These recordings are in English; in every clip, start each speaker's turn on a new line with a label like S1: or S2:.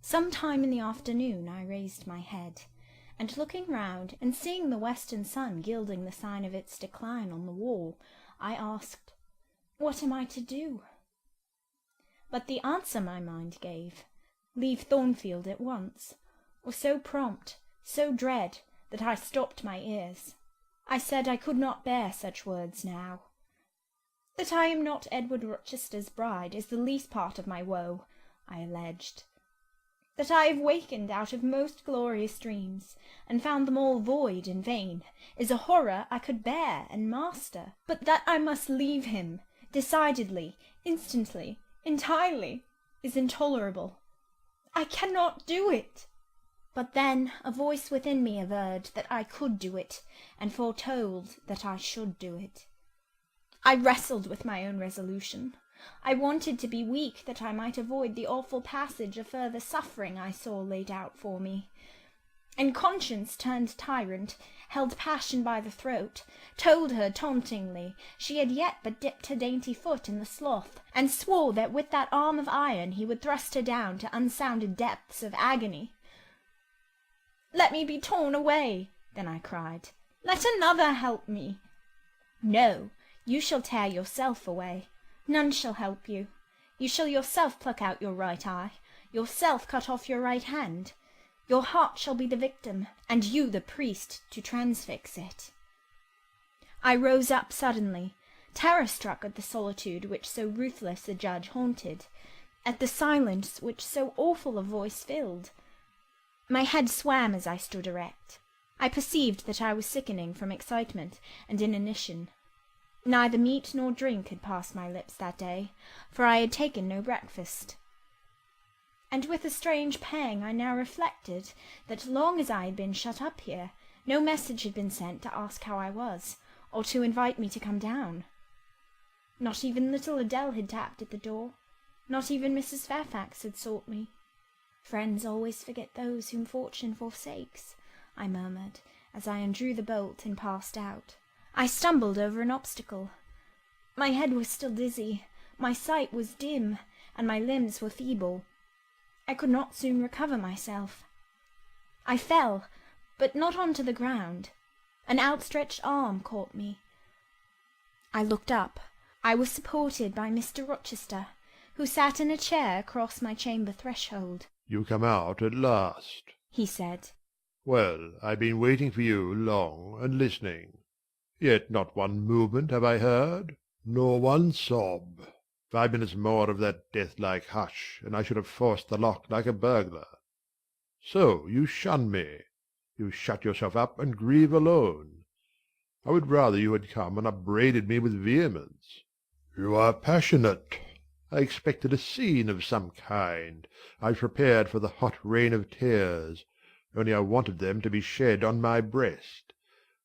S1: Some time in the afternoon I raised my head, and looking round and seeing the western sun gilding the sign of its decline on the wall, I asked, "What am I to do?" But the answer my mind gave, "Leave Thornfield at once," was so prompt, so dread, that I stopped my ears. I said I could not bear such words now. That I am not Edward Rochester's bride is the least part of my woe, I alleged. That I have wakened out of most glorious dreams, and found them all void and vain, is a horror I could bear and master. But that I must leave him, decidedly, instantly, entirely, is intolerable. I cannot do it. But then a voice within me averred that I could do it, and foretold that I should do it. I wrestled with my own resolution. I wanted to be weak that I might avoid the awful passage of further suffering I saw laid out for me. And conscience turned tyrant, held passion by the throat, told her tauntingly she had yet but dipped her dainty foot in the slough, and swore that with that arm of iron he would thrust her down to unsounded depths of agony. "Let me be torn away," then I cried. "Let another help me." "No, you shall tear yourself away. None shall help you. You shall yourself pluck out your right eye, yourself cut off your right hand. Your heart shall be the victim, and you the priest to transfix it." I rose up suddenly, terror-struck at the solitude which so ruthless a judge haunted, at the silence which so awful a voice filled. My head swam as I stood erect. I perceived that I was sickening from excitement and inanition. Neither meat nor drink had passed my lips that day, for I had taken no breakfast. And with a strange pang I now reflected that long as I had been shut up here, no message had been sent to ask how I was, or to invite me to come down. Not even little Adèle had tapped at the door. Not even Mrs. Fairfax had sought me. "Friends always forget those whom fortune forsakes," I murmured, as I undrew the bolt and passed out. I stumbled over an obstacle. My head was still dizzy, my sight was dim, and my limbs were feeble. I could not soon recover myself. I fell, but not on to the ground. An outstretched arm caught me. I looked up. I was supported by Mr. Rochester, who sat in a chair across my chamber threshold.
S2: "You come out at last,"
S1: he said.
S2: "Well, I've been waiting for you long and listening. Yet not one movement have I heard, nor one sob. 5 minutes more of that death-like hush, and I should have forced the lock like a burglar. So you shun me. You shut yourself up and grieve alone. I would rather you had come and upbraided me with vehemence. You are passionate. I expected a scene of some kind. I was prepared for the hot rain of tears, only I wanted them to be shed on my breast.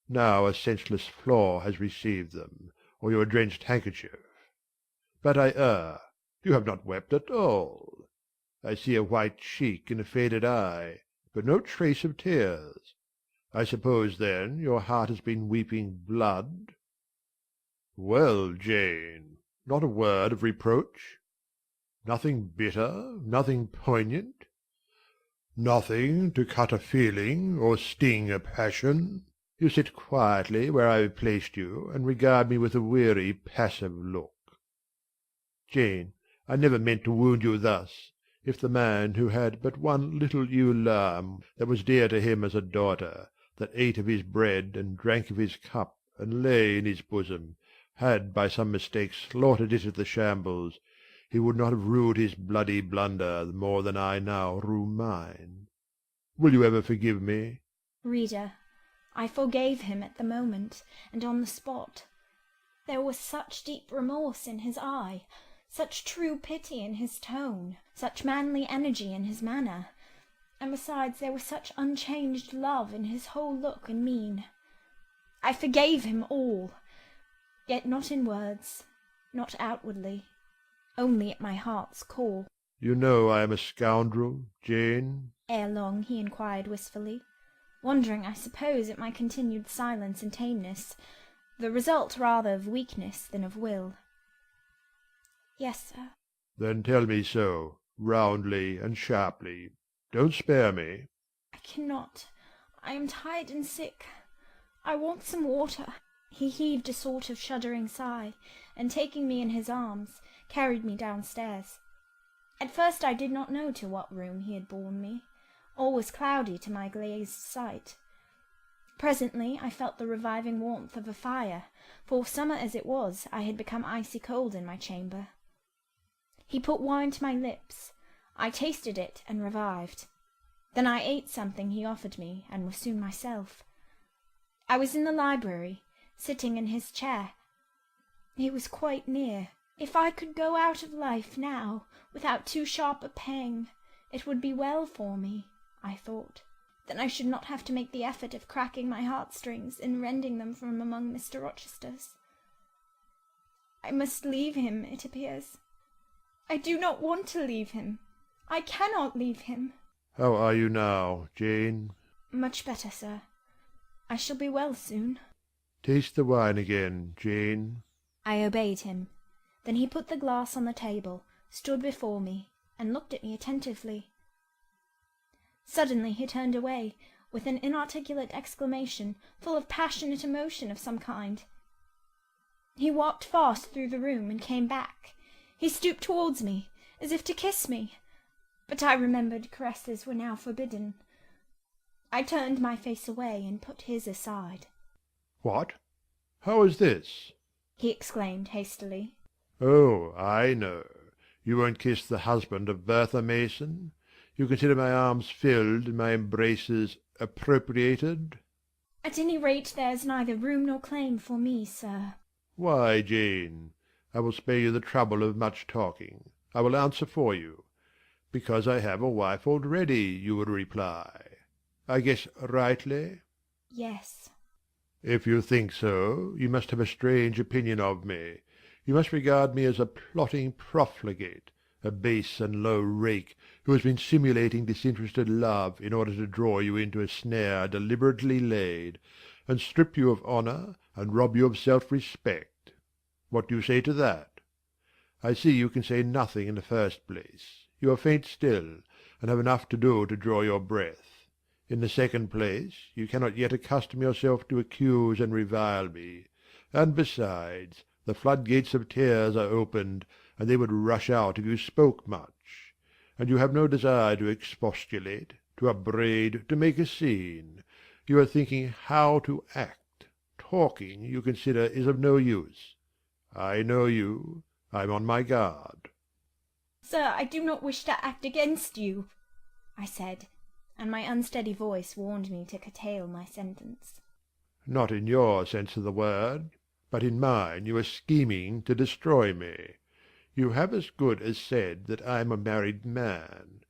S2: Now a senseless flaw has received them, or your drenched handkerchief. But I err. You have not wept at all. I see a white cheek and a faded eye, but no trace of tears. I suppose, then, your heart has been weeping blood? Well, Jane, not a word of reproach? Nothing bitter, nothing poignant? Nothing to cut a feeling or sting a passion? You sit quietly where I have placed you, and regard me with a weary, passive look. Jane, I never meant to wound you thus. If the man who had but one little ewe lamb that was dear to him as a daughter, that ate of his bread and drank of his cup and lay in his bosom, had by some mistake slaughtered it at the shambles, he would not have rued his bloody blunder more than I now rue mine. Will you ever forgive me?
S1: Reader, I forgave him at the moment, and on the spot. There was such deep remorse in his eye, such true pity in his tone, such manly energy in his manner, and besides there was such unchanged love in his whole look and mien. I forgave him all, yet not in words, not outwardly, only at my heart's core.
S2: You know I am a scoundrel, Jane?
S1: Ere long he inquired wistfully, wondering, I suppose, at my continued silence and tameness, the result rather of weakness than of will. Yes, sir.
S2: Then tell me so, roundly and sharply. Don't spare me."
S1: "I cannot. I am tired and sick. I want some water." He heaved a sort of shuddering sigh, and taking me in his arms, carried me downstairs. At first I did not know to what room he had borne me. All was cloudy to my glazed sight. Presently I felt the reviving warmth of a fire, for summer as it was, I had become icy cold in my chamber. He put wine to my lips. I tasted it and revived. Then I ate something he offered me, and was soon myself. I was in the library, sitting in his chair. He was quite near. If I could go out of life now, without too sharp a pang, it would be well for me, I thought. Then I should not have to make the effort of cracking my heartstrings and rending them from among Mr. Rochester's. I must leave him, it appears. I do not want to leave him. I cannot leave him.
S2: How are you now, Jane?
S1: Much better, sir. I shall be well soon.
S2: Taste the wine again, Jane.
S1: I obeyed him. Then he put the glass on the table, stood before me, and looked at me attentively. Suddenly he turned away, with an inarticulate exclamation, full of passionate emotion of some kind. He walked fast through the room, and came back. He stooped towards me, as if to kiss me, but I remembered caresses were now forbidden. I turned my face away, and put his aside.
S2: "What? How is this?"
S1: he exclaimed hastily.
S2: "Oh, I know. You won't kiss the husband of Bertha Mason? You consider my arms filled and my embraces appropriated?"
S1: "At any rate there is neither room nor claim for me, sir."
S2: "Why, Jane, I will spare you the trouble of much talking. I will answer for you. Because I have a wife already, you will reply. I guess rightly?"
S1: "Yes."
S2: "If you think so, you must have a strange opinion of me. You must regard me as a plotting profligate, a base and low rake who has been simulating disinterested love in order to draw you into a snare deliberately laid, and strip you of honour and rob you of self-respect. What do you say to that? I see you can say nothing in the first place. You are faint still, and have enough to do to draw your breath. In the second place, you cannot yet accustom yourself to accuse and revile me, and besides, the floodgates of tears are opened, and they would rush out if you spoke much. And you have no desire to expostulate, to upbraid, to make a scene. You are thinking how to act. Talking, you consider, is of no use. I know you. I am on my guard."
S1: "Sir, I do not wish to act against you," I said, and my unsteady voice warned me to curtail my sentence.
S2: "Not in your sense of the word. But in mine you are scheming to destroy me. You have as good as said that I am a married man.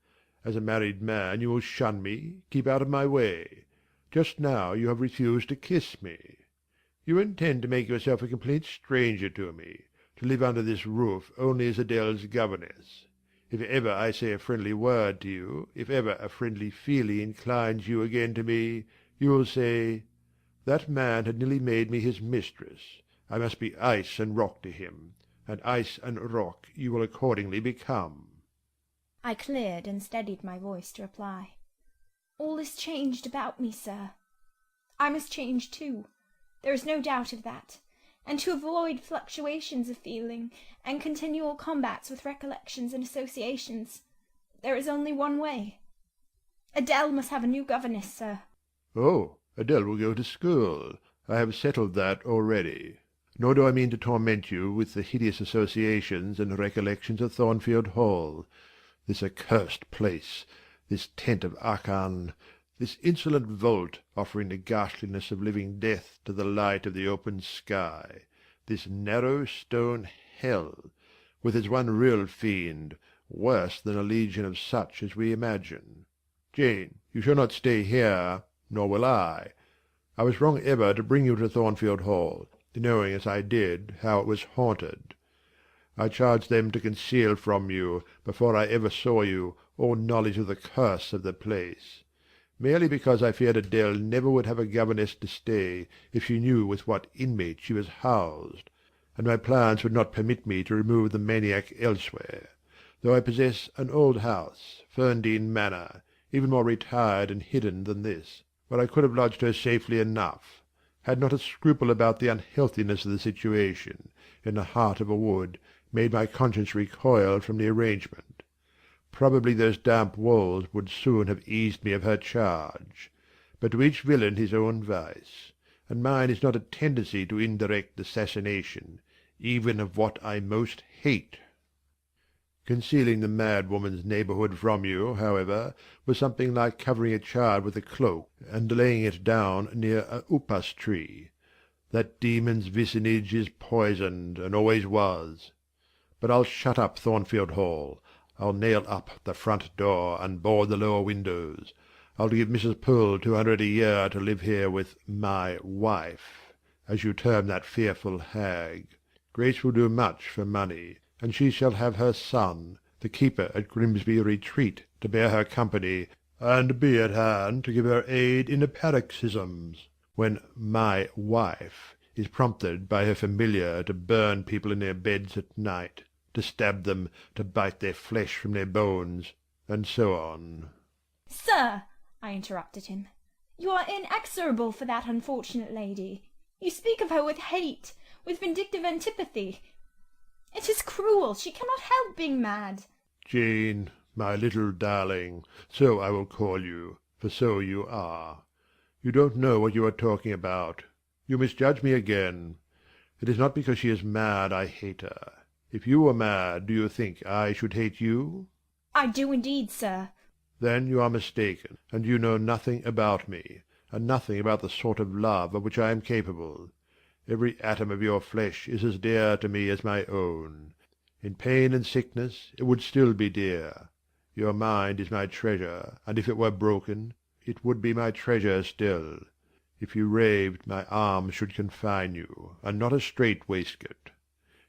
S2: As a married man you will shun me, keep out of my way. Just now you have refused to kiss me. You intend to make yourself a complete stranger to me, to live under this roof only as Adèle's governess. If ever I say a friendly word to you, if ever a friendly feeling inclines you again to me, you will say, 'That man had nearly made me his mistress. I must be ice and rock to him, and ice and rock you will accordingly become.'"
S1: I cleared and steadied my voice to reply. "All is changed about me, sir. I must change too. There is no doubt of that. And to avoid fluctuations of feeling, and continual combats with recollections and associations, there is only one way. Adèle must have a new governess, sir."
S2: "Oh, Adèle will go to school. I have settled that already. Nor do I mean to torment you with the hideous associations and recollections of Thornfield Hall. This accursed place, this tent of Achan, this insolent vault offering the ghastliness of living death to the light of the open sky, this narrow stone hell, with its one real fiend, worse than a legion of such as we imagine. Jane, you shall not stay here, nor will I. I was wrong ever to bring you to Thornfield Hall, knowing as I did how it was haunted. I charged them to conceal from you, before I ever saw you, all knowledge of the curse of the place, merely because I feared Adèle never would have a governess to stay if she knew with what inmate she was housed, and my plans would not permit me to remove the maniac elsewhere, though I possess an old house, Ferndean Manor, even more retired and hidden than this, where I could have lodged her safely enough, had not a scruple about the unhealthiness of the situation, in the heart of a wood, made my conscience recoil from the arrangement. Probably those damp walls would soon have eased me of her charge. But to each villain his own vice, and mine is not a tendency to indirect assassination, even of what I most hate. Concealing the mad woman's neighbourhood from you, however, was something like covering a child with a cloak and laying it down near a upas tree. That demon's vicinage is poisoned, and always was. But I'll shut up Thornfield Hall. I'll nail up the front door and board the lower windows. I'll give Mrs. Poole 200 a year to live here with my wife, as you term that fearful hag. Grace will do much for money, and she shall have her son, the keeper at Grimsby Retreat, to bear her company, and be at hand to give her aid in the paroxysms, when my wife is prompted by her familiar to burn people in their beds at night, to stab them, to bite their flesh from their bones, and so on.
S1: "Sir," I interrupted him, "you are inexorable for that unfortunate lady. You speak of her with hate, with vindictive antipathy. It is cruel. She cannot help being mad."
S2: Jane, my little darling, so I will call you, for so you are. You don't know what you are talking about. You misjudge me again. It is not because she is mad I hate her. If you were mad, do you think I should hate you?
S1: "I do indeed, sir."
S2: Then you are mistaken, and you know nothing about me, and nothing about the sort of love of which I am capable. Every atom of your flesh is as dear to me as my own. In pain and sickness it would still be dear. Your mind is my treasure, and if it were broken, it would be my treasure still. If you raved, my arms should confine you, and not a strait waistcoat.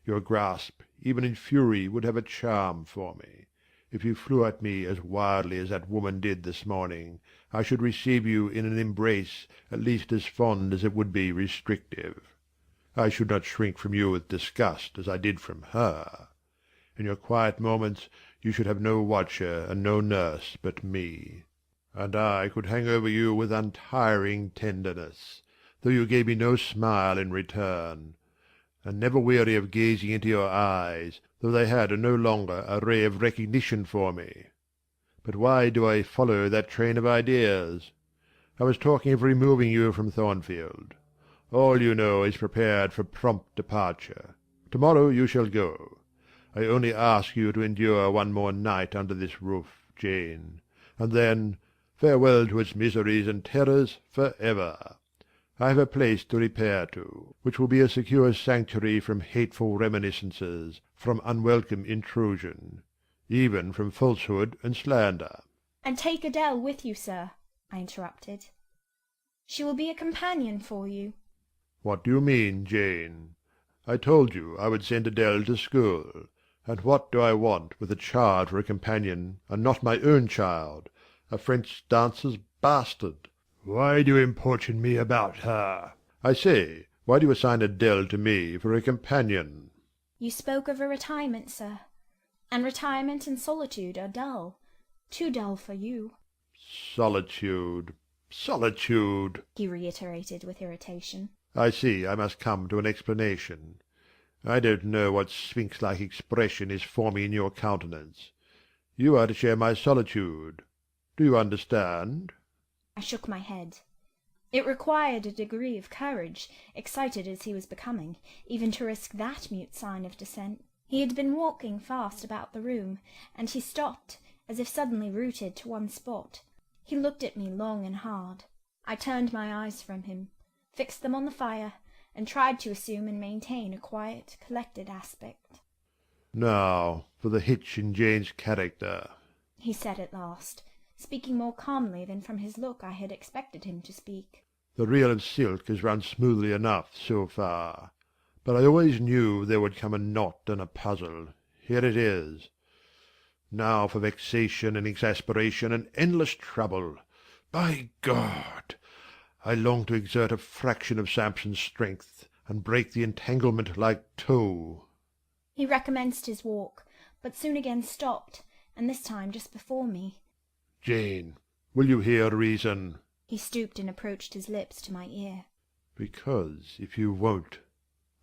S2: Your grasp, even in fury, would have a charm for me. If you flew at me as wildly as that woman did this morning, I should receive you in an embrace at least as fond as it would be restrictive. I should not shrink from you with disgust as I did from her. In your quiet moments you should have no watcher and no nurse but me. And I could hang over you with untiring tenderness, though you gave me no smile in return, and never weary of gazing into your eyes, though they had no longer a ray of recognition for me. But why do I follow that train of ideas? I was talking of removing you from Thornfield. All you know is prepared for prompt departure. To-morrow you shall go. I only ask you to endure one more night under this roof, Jane, and then farewell to its miseries and terrors for ever. I have a place to repair to, which will be a secure sanctuary from hateful reminiscences, from unwelcome intrusion, even from falsehood and slander.
S1: "And take Adèle with you, sir," I interrupted. "She will be a companion for you."
S2: What do you mean, Jane? I told you I would send Adèle to school. And what do I want with a child for a companion, and not my own child, a French dancer's bastard? Why do you importune me about her? I say, why do you assign Adèle to me for a companion?
S1: "You spoke of a retirement, sir, and retirement and solitude are dull, too dull for you."
S2: Solitude, solitude!
S1: He reiterated with irritation.
S2: I see I must come to an explanation. I don't know what sphinx-like expression is forming in your countenance. You are to share my solitude. Do you understand?
S1: I shook my head. It required a degree of courage, excited as he was becoming, even to risk that mute sign of dissent. He had been walking fast about the room, and he stopped, as if suddenly rooted to one spot. He looked at me long and hard. I turned my eyes from him, fixed them on the fire, and tried to assume and maintain a quiet, collected aspect.
S2: Now for the hitch in Jane's character,
S1: he said at last, speaking more calmly than from his look I had expected him to speak.
S2: The reel of silk has run smoothly enough so far, but I always knew there would come a knot and a puzzle. Here it is. Now for vexation and exasperation and endless trouble. By God! I long to exert a fraction of Samson's strength, and break the entanglement like tow.
S1: He recommenced his walk, but soon again stopped, and this time just before me.
S2: Jane, Will you hear reason?
S1: He stooped and approached his lips to my ear.
S2: Because if you won't,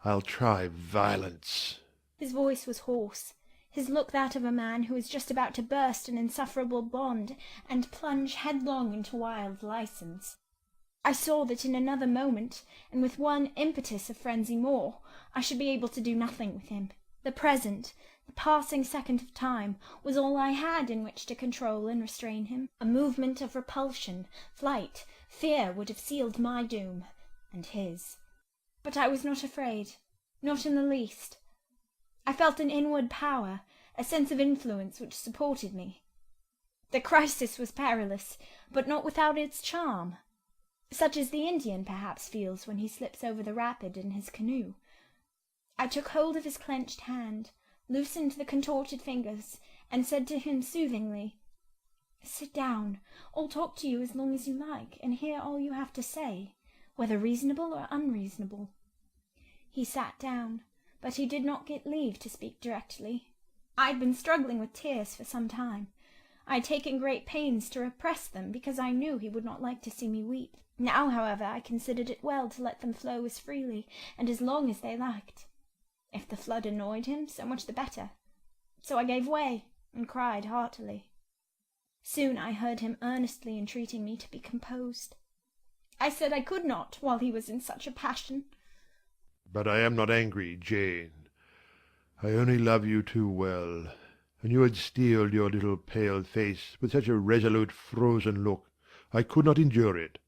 S2: I'll try violence.
S1: His voice was hoarse, his look that of a man who is just about to burst an insufferable bond and plunge headlong into wild license. I saw that in another moment, and with one impetus of frenzy more, I should be able to do nothing with him. The present, the passing second of time, was all I had in which to control and restrain him. A movement of repulsion, flight, fear would have sealed my doom, and his. But I was not afraid, not in the least. I felt an inward power, a sense of influence which supported me. The crisis was perilous, but not without its charm, such as the Indian perhaps feels when he slips over the rapid in his canoe. I took hold of his clenched hand, loosened the contorted fingers, and said to him soothingly, "Sit down. I'll talk to you as long as you like, and hear all you have to say, whether reasonable or unreasonable." He sat down, but he did not get leave to speak directly. I had been struggling with tears for some time. I had taken great pains to repress them, because I knew he would not like to see me weep. Now, however, I considered it well to let them flow as freely and as long as they liked. If the flood annoyed him, so much the better. So I gave way, and cried heartily. Soon I heard him earnestly entreating me to be composed. I said I could not, while he was in such a passion.
S2: But I am not angry, Jane. I only love you too well, and you had steeled your little pale face with such a resolute frozen look, I could not endure it.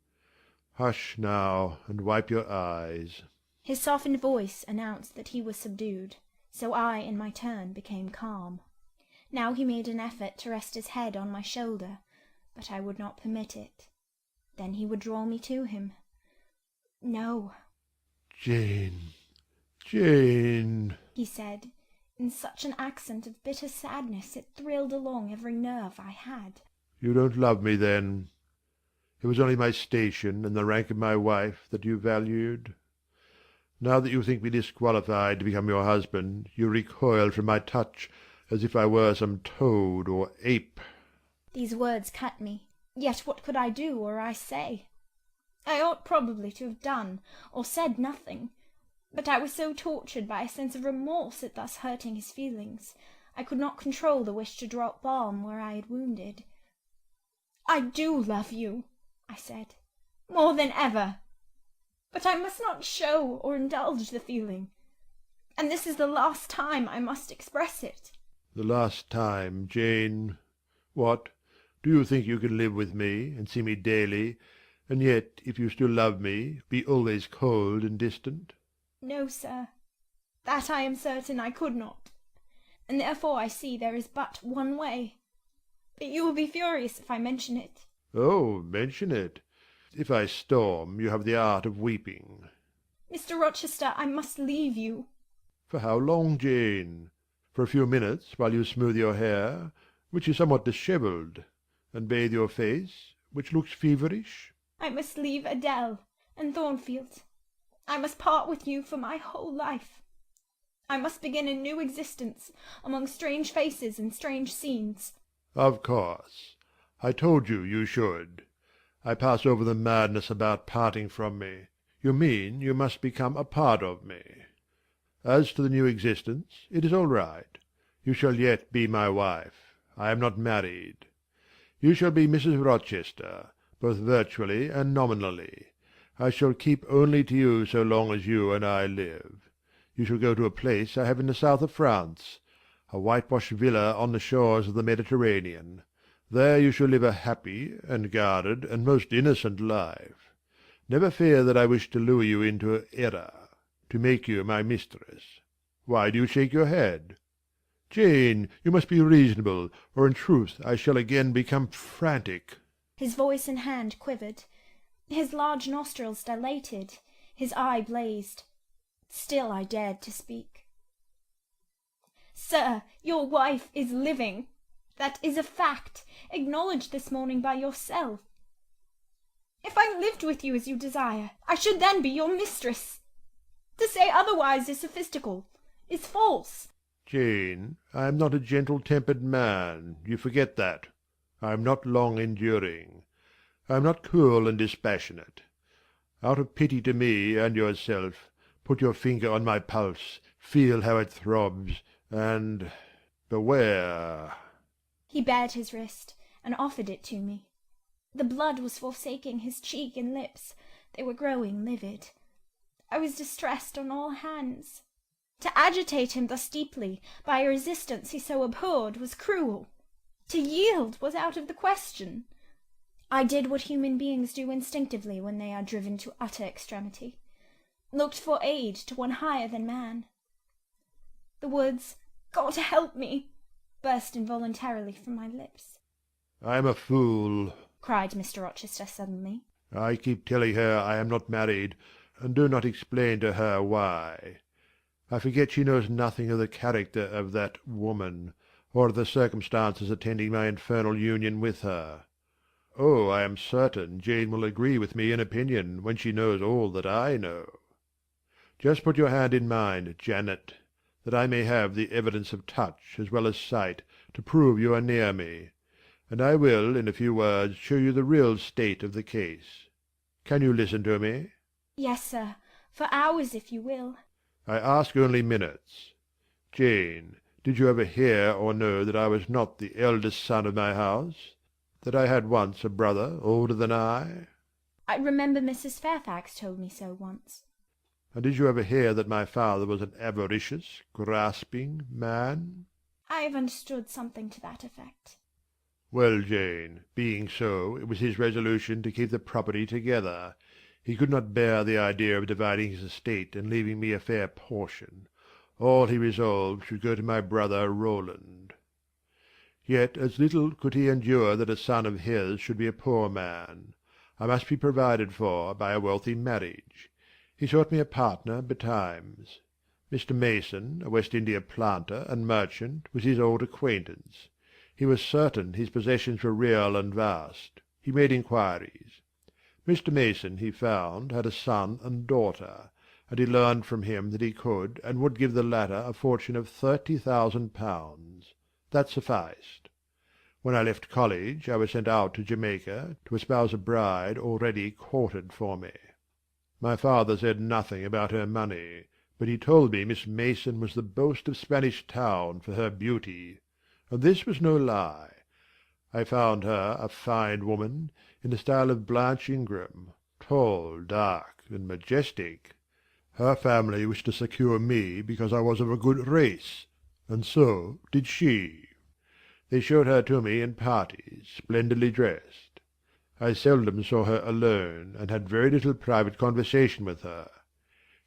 S2: Hush now, and wipe your eyes.
S1: His softened voice announced that he was subdued, so I, in my turn, became calm. Now he made an effort to rest his head on my shoulder, but I would not permit it. Then he would draw me to him. "No."
S2: Jane, Jane,
S1: he said, in such an accent of bitter sadness it thrilled along every nerve I had.
S2: You don't love me, then? It was only my station and the rank of my wife that you valued. Now that you think me disqualified to become your husband, you recoil from my touch as if I were some toad or ape.
S1: These words cut me. Yet what could I do or I say? I ought probably to have done or said nothing, but I was so tortured by a sense of remorse at thus hurting his feelings, I could not control the wish to drop balm where I had wounded. "I do love you," I said, "more than ever. But I must not show or indulge the feeling, and this is the last time I must express it."
S2: The last time, Jane? What? Do you think you can live with me, and see me daily, and yet, if you still love me, be always cold and distant?
S1: No, sir. That I am certain I could not, and therefore I see there is but one way. But you will be furious if I mention it.
S2: Oh, mention it. If I storm, you have the art of weeping.
S1: Mr. Rochester, I must leave you.
S2: For how long, Jane? For a few minutes, while you smooth your hair, which is somewhat dishevelled, and bathe your face, which looks feverish?
S1: I must leave Adèle and Thornfield. I must part with you for my whole life. I must begin a new existence among strange faces and strange scenes.
S2: Of course. I told you you should. I pass over the madness about parting from me. You mean you must become a part of me. As to the new existence, it is all right. You shall yet be my wife. I am not married. You shall be Mrs. Rochester, both virtually and nominally. I shall keep only to you so long as you and I live. You shall go to a place I have in the south of France, a whitewashed villa on the shores of the Mediterranean. There you shall live a happy and guarded and most innocent life. Never fear that I wish to lure you into error, to make you my mistress. Why do you shake your head? Jane, you must be reasonable, or in truth I shall again become frantic.
S1: His voice and hand quivered. His large nostrils dilated. His eye blazed. Still I dared to speak. "Sir, your wife is living. That is a fact, acknowledged this morning by yourself. If I lived with you as you desire, I should then be your mistress. To say otherwise is sophistical, is false."
S2: Jane, I am not a gentle-tempered man. You forget that. I am not long enduring. I am not cool and dispassionate. Out of pity to me and yourself, put your finger on my pulse, feel how it throbs, and beware.
S1: He bared his wrist and offered it to me. The blood was forsaking his cheek and lips. They were growing livid. I was distressed on all hands. To agitate him thus deeply by a resistance he so abhorred was cruel. To yield was out of the question. I did what human beings do instinctively when they are driven to utter extremity, looked for aid to one higher than man. The words, "God help me," burst involuntarily from my lips.
S2: I am a fool,
S1: cried Mr. Rochester suddenly.
S2: I keep telling her I am not married, and do not explain to her why. I forget she knows nothing of the character of that woman, or of the circumstances attending my infernal union with her. Oh, I am certain Jane will agree with me in opinion when she knows all that I know. Just put your hand in mine, Janet, that I may have the evidence of touch as well as sight to prove you are near me, and I will in a few words show you the real state of the case. Can you listen to me?
S1: Yes, sir, for hours if you will.
S2: I ask only minutes. Jane, did you ever hear or know that I was not the eldest son of my house? That I had once a brother older than I?
S1: I remember Mrs. Fairfax told me so once.
S2: And did you ever hear that my father was an avaricious, grasping man?
S1: I have understood something to that effect.
S2: Well, Jane, being so, it was his resolution to keep the property together. He could not bear the idea of dividing his estate and leaving me a fair portion. All he resolved should go to my brother Rowland. Yet as little could he endure that a son of his should be a poor man. I must be provided for by a wealthy marriage. He sought me a partner betimes. Mr. Mason, a West India planter and merchant, was his old acquaintance. He was certain his possessions were real and vast. He made inquiries. Mr. Mason, he found, had a son and daughter, and he learned from him that he could and would give the latter a fortune of £30,000. That sufficed. When I left college I was sent out to Jamaica to espouse a bride already courted for me. My father said nothing about her money, but he told me Miss Mason was the boast of Spanish Town for her beauty, and this was no lie. I found her a fine woman, in the style of Blanche Ingram, tall, dark, and majestic. Her family wished to secure me because I was of a good race, and so did she. They showed her to me in parties, splendidly dressed. I seldom saw her alone, and had very little private conversation with her.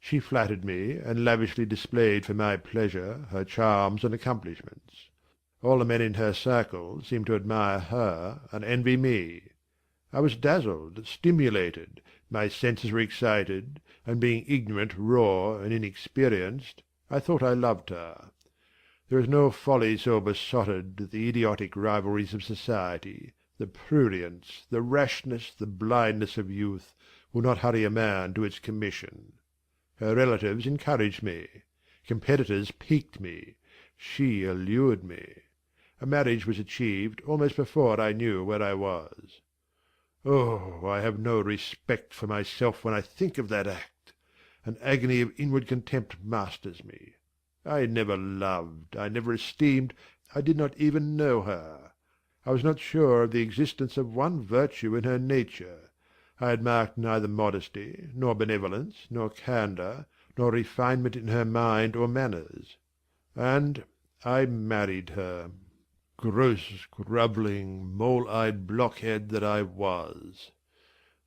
S2: She flattered me, and lavishly displayed for my pleasure her charms and accomplishments. All the men in her circle seemed to admire her and envy me. I was dazzled, stimulated, my senses were excited, and being ignorant, raw, and inexperienced, I thought I loved her. There is no folly so besotted that the idiotic rivalries of society, the prurience, the rashness, the blindness of youth, will not hurry a man to its commission. Her relatives encouraged me. Competitors piqued me. She allured me. A marriage was achieved almost before I knew where I was. Oh, I have no respect for myself when I think of that act. An agony of inward contempt masters me. I never loved, I never esteemed, I did not even know her. I was not sure of the existence of one virtue in her nature. I had marked neither modesty, nor benevolence, nor candour, nor refinement in her mind or manners. And I married her. Gross, grovelling, mole-eyed blockhead that I was.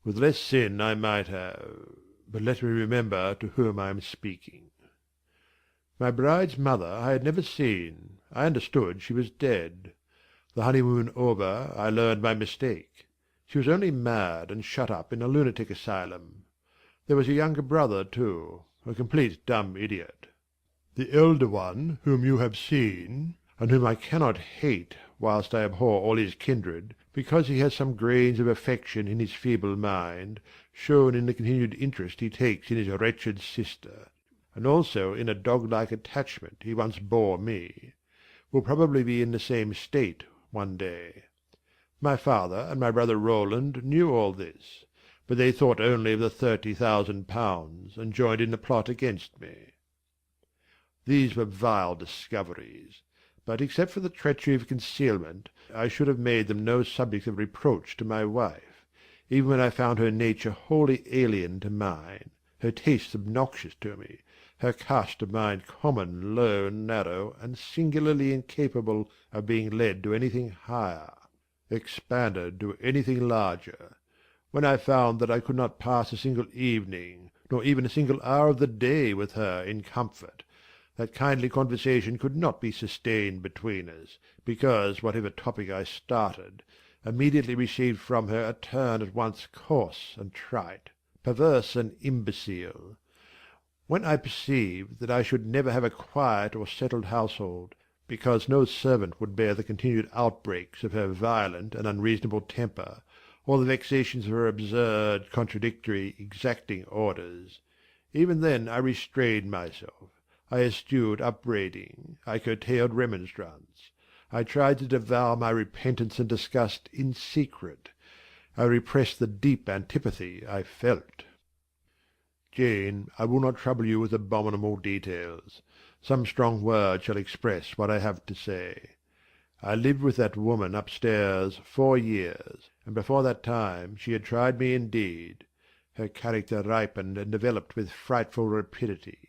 S2: With less sin I might have—but let me remember to whom I am speaking. My bride's mother I had never seen. I understood she was dead. The honeymoon over, I learned my mistake. She was only mad and shut up in a lunatic asylum. There was a younger brother too, a complete dumb idiot. The elder one, whom you have seen, and whom I cannot hate whilst I abhor all his kindred, because he has some grains of affection in his feeble mind, shown in the continued interest he takes in his wretched sister, and also in a dog-like attachment he once bore me, will probably be in the same state one day. My father and my brother Roland knew all this, but they thought only of the £30,000, and joined in the plot against me. These were vile discoveries, but except for the treachery of concealment, I should have made them no subject of reproach to my wife, even when I found her nature wholly alien to mine, her tastes obnoxious to me, her cast of mind common, low, narrow, and singularly incapable of being led to anything higher, expanded to anything larger, when I found that I could not pass a single evening, nor even a single hour of the day with her in comfort, that kindly conversation could not be sustained between us, because whatever topic I started, immediately received from her a turn at once coarse and trite, perverse and imbecile. When I perceived that I should never have a quiet or settled household, because no servant would bear the continued outbreaks of her violent and unreasonable temper, or the vexations of her absurd, contradictory, exacting orders, even then I restrained myself. I eschewed upbraiding, I curtailed remonstrance, I tried to devour my repentance and disgust in secret, I repressed the deep antipathy I felt. Jane, I will not trouble you with abominable details. Some strong words shall express what I have to say. I lived with that woman upstairs 4 years, and before that time she had tried me indeed. Her character ripened and developed with frightful rapidity.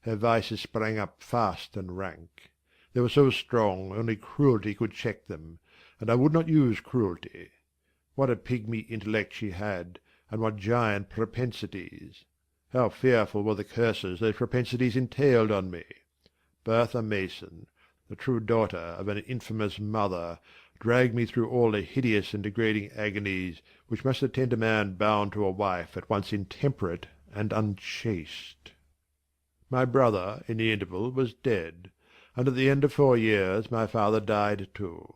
S2: Her vices sprang up fast and rank. They were so strong only cruelty could check them, and I would not use cruelty. What a pigmy intellect she had, and what giant propensities! How fearful were the curses those propensities entailed on me! Bertha Mason, the true daughter of an infamous mother, dragged me through all the hideous and degrading agonies which must attend a man bound to a wife at once intemperate and unchaste. My brother, in the interval, was dead, and at the end of 4 years my father died too.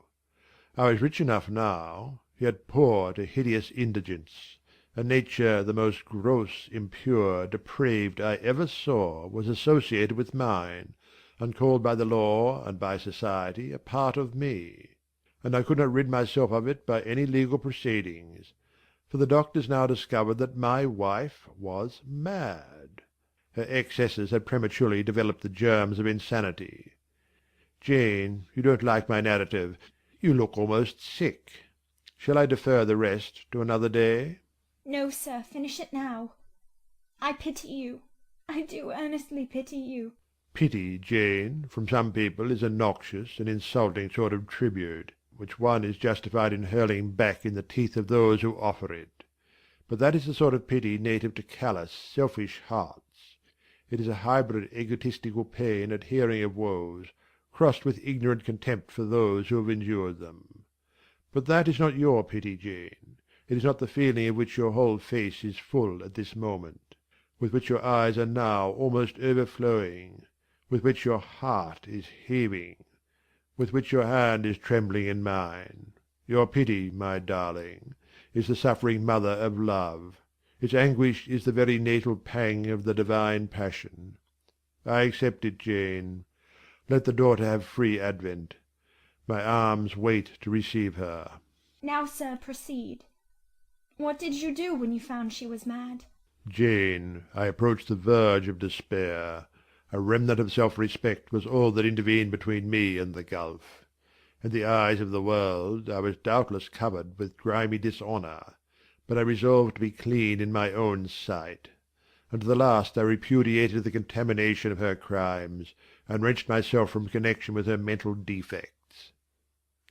S2: I was rich enough now, yet poor to hideous indigence. A nature the most gross, impure, depraved I ever saw was associated with mine, and called by the law and by society a part of me. And I could not rid myself of it by any legal proceedings, for the doctors now discovered that my wife was mad. Her excesses had prematurely developed the germs of insanity. Jane, you don't like my narrative. You look almost sick. Shall I defer the rest to another day?
S1: No, sir, finish it now. I pity you. I do earnestly pity you.
S2: Pity, Jane, from some people is a noxious and insulting sort of tribute, which one is justified in hurling back in the teeth of those who offer it. But that is the sort of pity native to callous, selfish hearts. It is a hybrid egotistical pain at hearing of woes, crossed with ignorant contempt for those who have endured them. But that is not your pity, Jane. It is not the feeling of which your whole face is full at this moment, with which your eyes are now almost overflowing, with which your heart is heaving, with which your hand is trembling in mine. Your pity, my darling, is the suffering mother of love. Its anguish is the very natal pang of the divine passion. I accept it, Jane. Let the daughter have free advent. My arms wait to receive her.
S1: Now, sir, proceed. What did you do when you found she was mad?
S2: Jane, I approached the verge of despair. A remnant of self-respect was all that intervened between me and the gulf. In the eyes of the world I was doubtless covered with grimy dishonour, but I resolved to be clean in my own sight. And to the last I repudiated the contamination of her crimes, and wrenched myself from connection with her mental defects.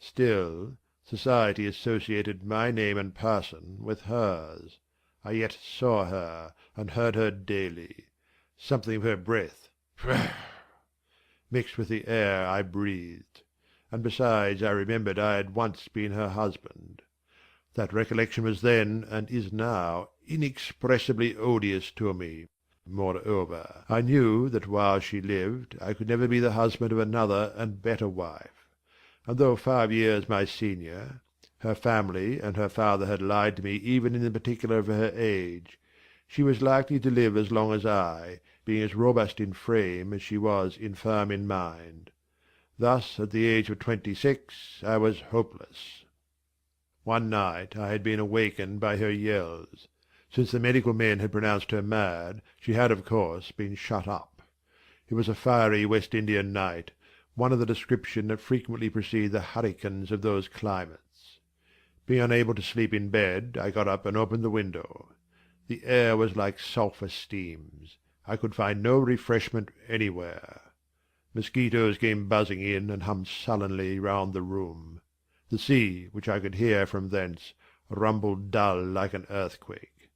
S2: Still, society associated my name and person with hers. I yet saw her, and heard her daily. Something of her breath mixed with the air I breathed, and besides I remembered I had once been her husband. That recollection was then, and is now, inexpressibly odious to me. Moreover, I knew that while she lived I could never be the husband of another and better wife. And though 5 years my senior, her family and her father had lied to me even in the particular of her age. She was likely to live as long as I, being as robust in frame as she was infirm in mind. Thus, at the age of 26, I was hopeless. One night I had been awakened by her yells. Since the medical men had pronounced her mad, she had, of course, been shut up. It was a fiery West Indian night, one of the description that frequently precede the hurricanes of those climates. Being unable to sleep in bed, I got up and opened the window. The air was like sulphur steams. I could find no refreshment anywhere. Mosquitoes came buzzing in and hummed sullenly round the room. The sea, which I could hear from thence, rumbled dull like an earthquake.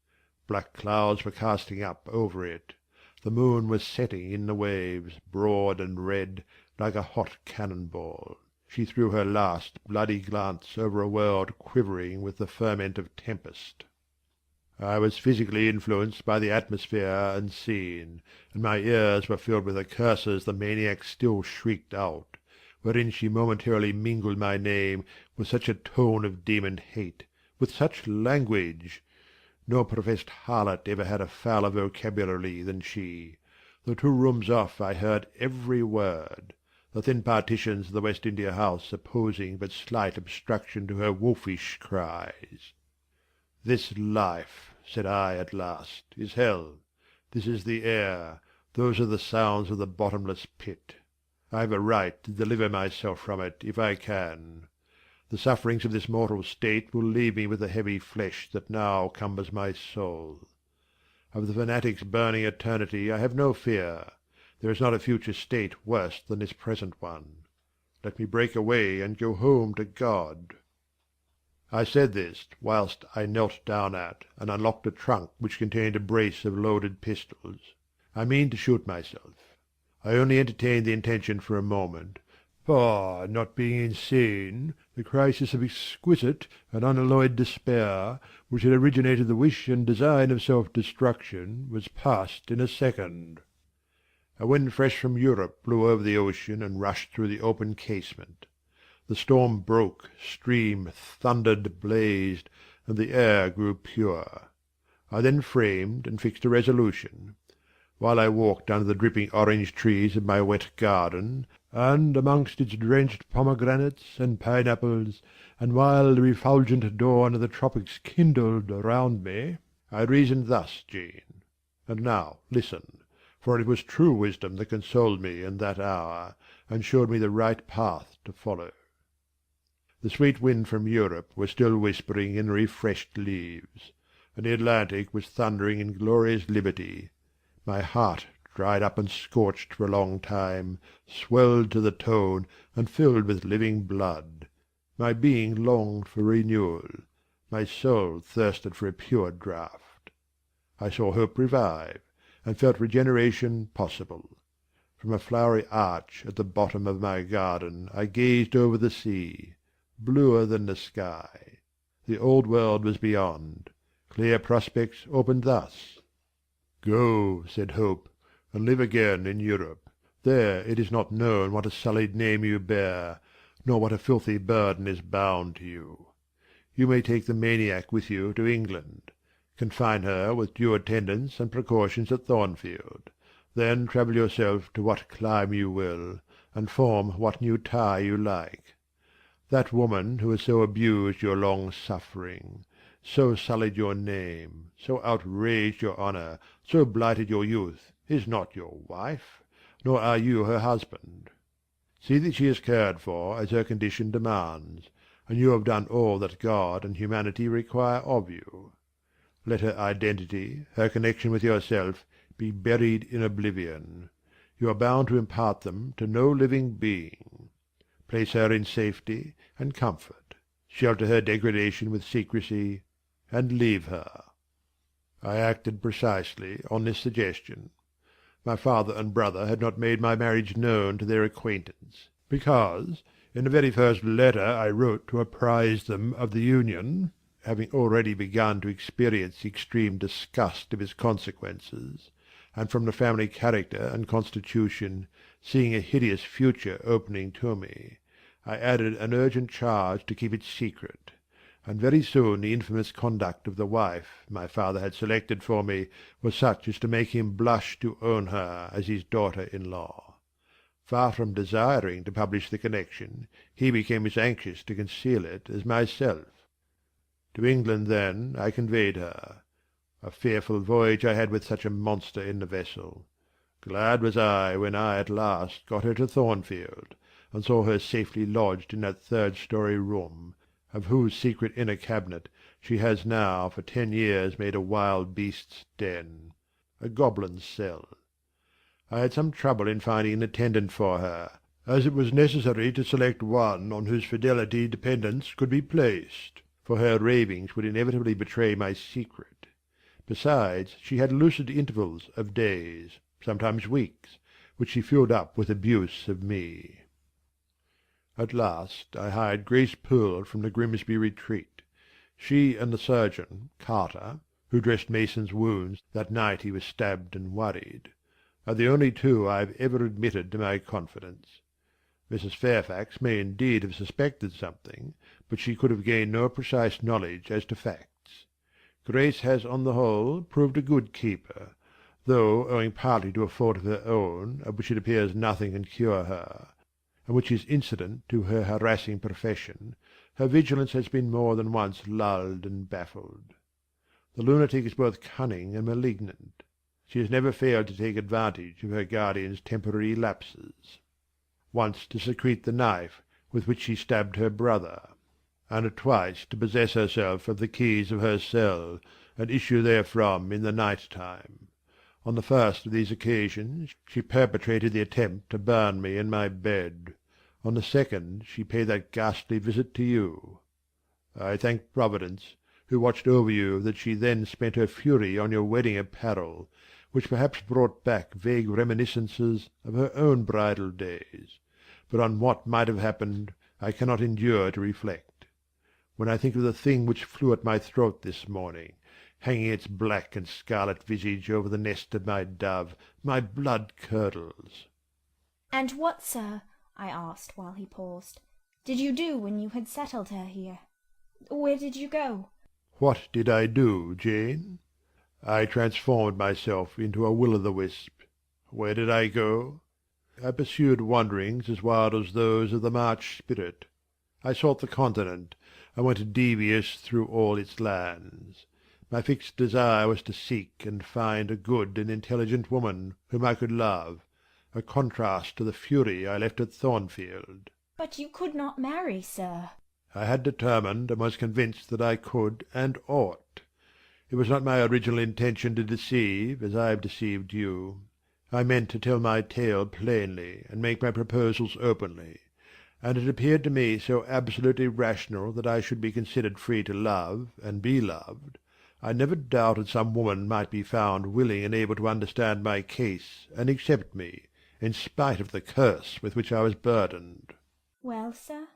S2: Black clouds were casting up over it. The moon was setting in the waves, broad and red, like a hot cannon-ball. She threw her last bloody glance over a world quivering with the ferment of tempest. I was physically influenced by the atmosphere and scene, and my ears were filled with the curses the maniac still shrieked out, wherein she momentarily mingled my name with such a tone of demon hate, with such language. No professed harlot ever had a fouler vocabulary than she. Though 2 rooms off I heard every word, the thin partitions of the West India house opposing but slight obstruction to her wolfish cries. "This life," said I at last, "is hell. This is the air. Those are the sounds of the bottomless pit. I have a right to deliver myself from it, if I can. The sufferings of this mortal state will leave me with the heavy flesh that now cumbers my soul. Of the fanatic's burning eternity I have no fear. There is not a future state worse than this present one. Let me break away and go home to God." I said this whilst I knelt down at and unlocked a trunk which contained a brace of loaded pistols. I mean to shoot myself. I only entertained the intention for a moment, for, not being insane, the crisis of exquisite and unalloyed despair, which had originated the wish and design of self-destruction, was past in a second. A wind fresh from Europe blew over the ocean and rushed through the open casement. The storm broke, streamed, thundered, blazed, and the air grew pure. I then framed and fixed a resolution. While I walked under the dripping orange trees of my wet garden, and amongst its drenched pomegranates and pineapples, and while the refulgent dawn of the tropics kindled around me, I reasoned thus, Jean. And now listen, for it was true wisdom that consoled me in that hour, and showed me the right path to follow. The sweet wind from Europe was still whispering in refreshed leaves, and the Atlantic was thundering in glorious liberty. My heart, dried up and scorched for a long time, swelled to the tone and filled with living blood. My being longed for renewal. My soul thirsted for a pure draught. I saw hope revive, and felt regeneration possible. From a flowery arch at the bottom of my garden I gazed over the sea, bluer than the sky. The old world was beyond. Clear prospects opened thus. "Go," said Hope, "and live again in Europe. There it is not known what a sullied name you bear, nor what a filthy burden is bound to you. You may take the maniac with you to England. Confine her with due attendance and precautions at Thornfield. Then travel yourself to what clime you will, and form what new tie you like. That woman who has so abused your long suffering, so sullied your name, so outraged your honour, so blighted your youth, is not your wife, nor are you her husband. See that she is cared for as her condition demands, and you have done all that God and humanity require of you. Let her identity, her connection with yourself, be buried in oblivion. You are bound to impart them to no living being. Place her in safety and comfort, shelter her degradation with secrecy, and leave her." I acted precisely on this suggestion. My father and brother had not made my marriage known to their acquaintance, because, in the very first letter I wrote to apprise them of the union, having already begun to experience the extreme disgust of its consequences, and from the family character and constitution, seeing a hideous future opening to me, I added an urgent charge to keep it secret, and very soon the infamous conduct of the wife my father had selected for me was such as to make him blush to own her as his daughter-in-law. Far from desiring to publish the connection, he became as anxious to conceal it as myself. To England then I conveyed her. A fearful voyage I had with such a monster in the vessel. Glad was I when I at last got her to Thornfield, and saw her safely lodged in that third-story room, of whose secret inner cabinet she has now for 10 years made a wild beast's den, a goblin's cell. I had some trouble in finding an attendant for her, as it was necessary to select one on whose fidelity dependence could be placed, for her ravings would inevitably betray my secret. Besides, she had lucid intervals of days, sometimes weeks, which she filled up with abuse of me. At last I hired Grace Poole from the Grimsby retreat. She and the surgeon, Carter, who dressed Mason's wounds that night he was stabbed and worried, are the only two I have ever admitted to my confidence. Mrs. Fairfax may indeed have suspected something, but she could have gained no precise knowledge as to facts. Grace has on the whole proved a good keeper, though owing partly to a fault of her own, of which it appears nothing can cure her, and which is incident to her harassing profession, her vigilance has been more than once lulled and baffled. The lunatic is both cunning and malignant. She has never failed to take advantage of her guardian's temporary lapses. Once to secrete the knife with which she stabbed her brother, and twice to possess herself of the keys of her cell, and issue therefrom in the night-time. On the first of these occasions she perpetrated the attempt to burn me in my bed. On the second she paid that ghastly visit to you. I thank Providence, who watched over you, that she then spent her fury on your wedding apparel, which perhaps brought back vague reminiscences of her own bridal days. But on what might have happened I cannot endure to reflect. When I think of the thing which flew at my throat this morning, hanging its black and scarlet visage over the nest of my dove, my blood curdles.
S1: "And what, sir," I asked while he paused, "did you do when you had settled her here? Where did you go?"
S2: What did I do, Jane? I transformed myself into a will-o'-the-wisp. Where did I go? I pursued wanderings as wild as those of the March spirit. I sought the continent, and went devious through all its lands. My fixed desire was to seek and find a good and intelligent woman whom I could love, a contrast to the fury I left at Thornfield.
S1: "But you could not marry, sir."
S2: I had determined and was convinced that I could and ought. It was not my original intention to deceive, as I have deceived you. I meant to tell my tale plainly, and make my proposals openly, and it appeared to me so absolutely rational that I should be considered free to love and be loved. I never doubted some woman might be found willing and able to understand my case and accept me, in spite of the curse with which I was burdened.
S1: "Well, sir?"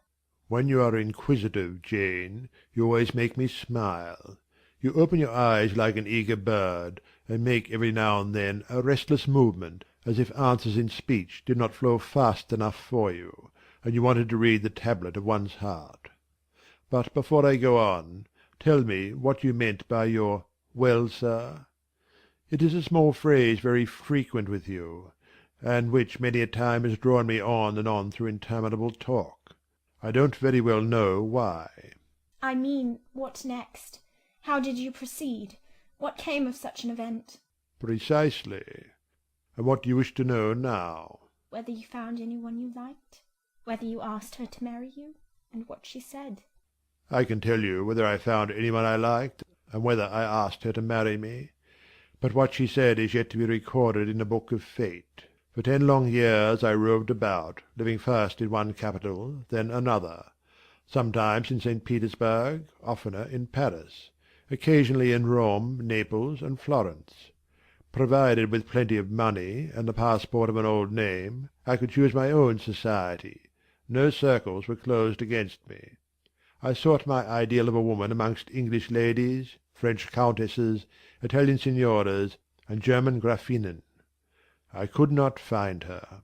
S2: When you are inquisitive, Jane, you always make me smile. You open your eyes like an eager bird, and make every now and then a restless movement, as if answers in speech did not flow fast enough for you, and you wanted to read the tablet of one's heart. But before I go on, tell me what you meant by your "well, sir." It is a small phrase very frequent with you, and which many a time has drawn me on and on through interminable talk. I don't very well know why.
S1: "I mean, what next? How did you proceed? What came of such an event?"
S2: Precisely. And what do you wish to know now?
S1: "Whether you found anyone you liked? Whether you asked her to marry you? And what she said?"
S2: I can tell you whether I found anyone I liked, and whether I asked her to marry me. But what she said is yet to be recorded in the book of fate. For 10 long years I roved about, living first in one capital, then another, sometimes in St. Petersburg, oftener in Paris, occasionally in Rome, Naples, and Florence. Provided with plenty of money and the passport of an old name, I could choose my own society. No circles were closed against me. I sought my ideal of a woman amongst English ladies, French countesses, Italian signoras, and German Grafinnen. I could not find her.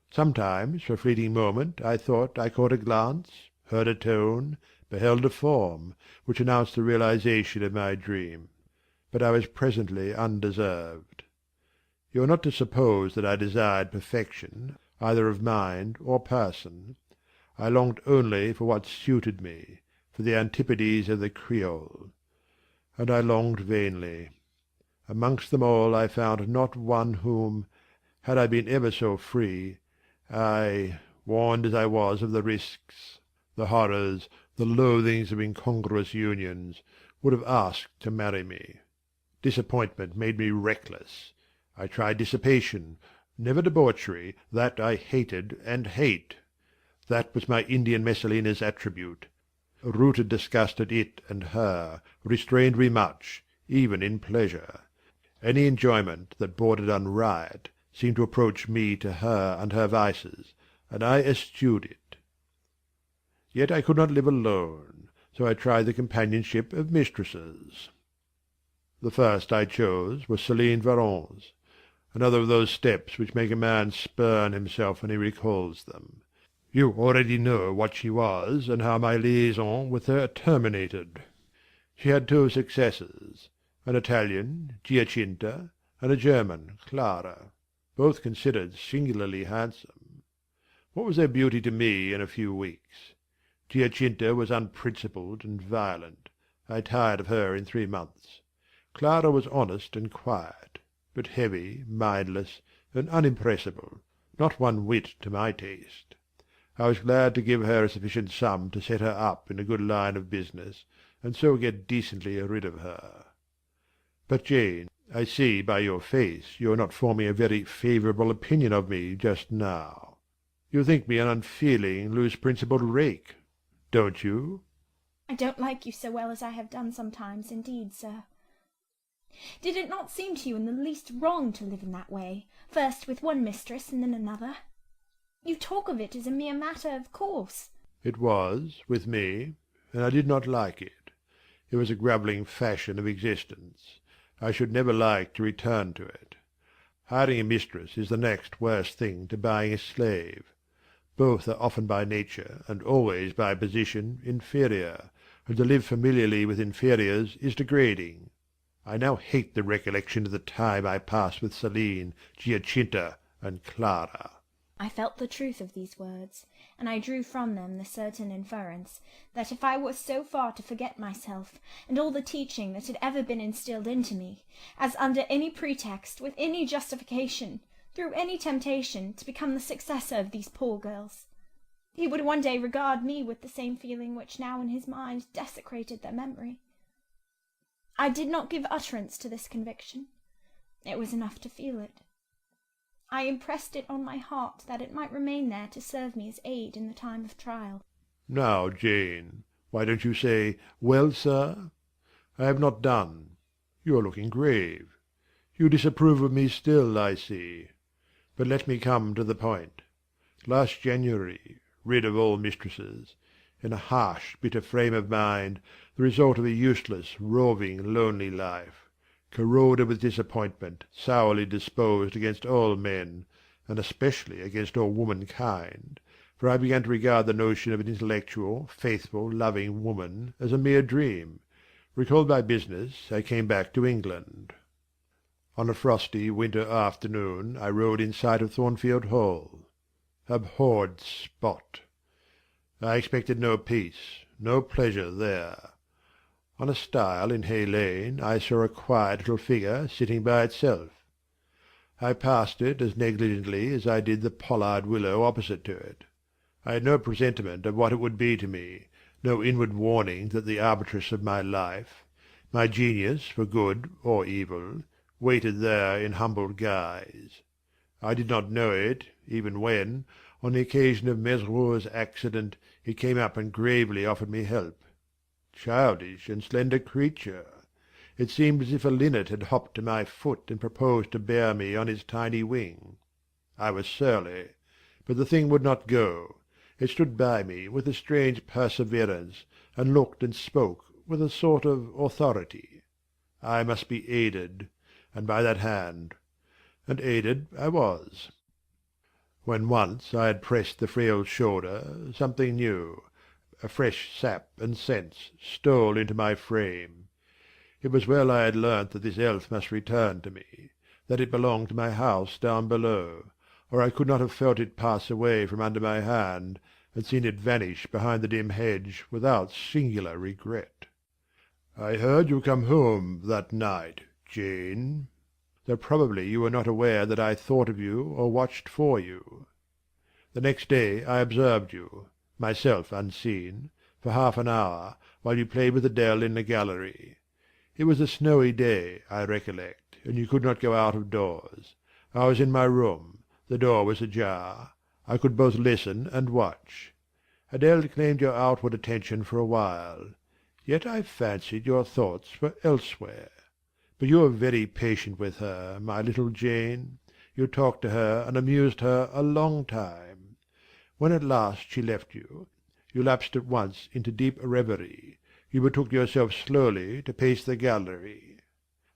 S2: Sometimes, for a fleeting moment, I thought I caught a glance, heard a tone, beheld a form, which announced the realization of my dream. But I was presently undeserved. You are not to suppose that I desired perfection, either of mind or person. I longed only for what suited me, for the antipodes of the Creole. And I longed vainly. Amongst them all I found not one whom, had I been ever so free, I, warned as I was of the risks, the horrors, the loathings of incongruous unions, would have asked to marry me. Disappointment made me reckless. I tried dissipation, never debauchery, that I hated and hate. That was my Indian Messalina's attribute. Rooted disgust at it and her restrained me much, even in pleasure. Any enjoyment that bordered on riot seemed to approach me to her and her vices, and I eschewed it. Yet I could not live alone, so I tried the companionship of mistresses. The first I chose was Céline Varens, another of those steps which make a man spurn himself when he recalls them. You already know what she was, and how my liaison with her terminated. She had two successors, an Italian, Giacinta, and a German, Clara, both considered singularly handsome. What was their beauty to me in a few weeks? Giacinta was unprincipled and violent. I tired of her in 3 months. Clara was honest and quiet, but heavy, mindless, and unimpressible, not one whit to my taste. I was glad to give her a sufficient sum to set her up in a good line of business, and so get decently rid of her. But, Jane, I see by your face you are not forming a very favourable opinion of me just now. You think me an unfeeling, loose-principled rake, don't you?
S1: I don't like you so well as I have done sometimes, indeed, sir. Did it not seem to you in the least wrong to live in that way, first with one mistress and then another? You talk of it as a mere matter of course.
S2: It was, with me, and I did not like it. It was a grovelling fashion of existence. I should never like to return to it. Hiring a mistress is the next worst thing to buying a slave. Both are often by nature, and always by position, inferior, and to live familiarly with inferiors is degrading. I now hate the recollection of the time I passed with Céline, Giacinta, and Clara.
S1: I felt the truth of these words, and I drew from them the certain inference that if I was so far to forget myself and all the teaching that had ever been instilled into me, as under any pretext, with any justification, through any temptation, to become the successor of these poor girls, he would one day regard me with the same feeling which now in his mind desecrated their memory. I did not give utterance to this conviction. It was enough to feel it. I impressed it on my heart that it might remain there to serve me as aid in the time of trial.
S2: Now, Jane, why don't you say, "Well, sir"? I have not done. You are looking grave. You disapprove of me still, I see. But let me come to the point. Last January, rid of all mistresses, in a harsh, bitter frame of mind, the result of a useless, roving, lonely life, corroded with disappointment, sourly disposed against all men, and especially against all womankind, for I began to regard the notion of an intellectual, faithful, loving woman as a mere dream. Recalled by business, I came back to England. On a frosty winter afternoon I rode in sight of Thornfield Hall. Abhorred spot! I expected no peace, no pleasure there. On a stile in Hay Lane I saw a quiet little figure sitting by itself. I passed it as negligently as I did the pollard willow opposite to it. I had no presentiment of what it would be to me, no inward warning that the arbitress of my life, my genius for good or evil, waited there in humble guise. I did not know it, even when, on the occasion of Mesrour's accident, it came up and gravely offered me help. Childish and slender creature! It seemed as if a linnet had hopped to my foot and proposed to bear me on its tiny wing. I was surly, but the thing would not go. It stood by me with a strange perseverance, and looked and spoke with a sort of authority. I must be aided, and by that hand. And aided I was. When once I had pressed the frail shoulder, something new, a fresh sap and sense, stole into my frame. It was well I had learnt that this elf must return to me, that it belonged to my house down below, or I could not have felt it pass away from under my hand, and seen it vanish behind the dim hedge without singular regret. I heard you come home that night, Jane, though probably you were not aware that I thought of you or watched for you. The next day I observed you, myself unseen, for half an hour, while you played with Adèle in the gallery. It was a snowy day, I recollect, and you could not go out of doors. I was in my room. The door was ajar. I could both listen and watch. Adèle claimed your outward attention for a while. Yet I fancied your thoughts were elsewhere. But you were very patient with her, my little Jane. You talked to her and amused her a long time. When at last she left you, you lapsed at once into deep reverie. You betook yourself slowly to pace the gallery.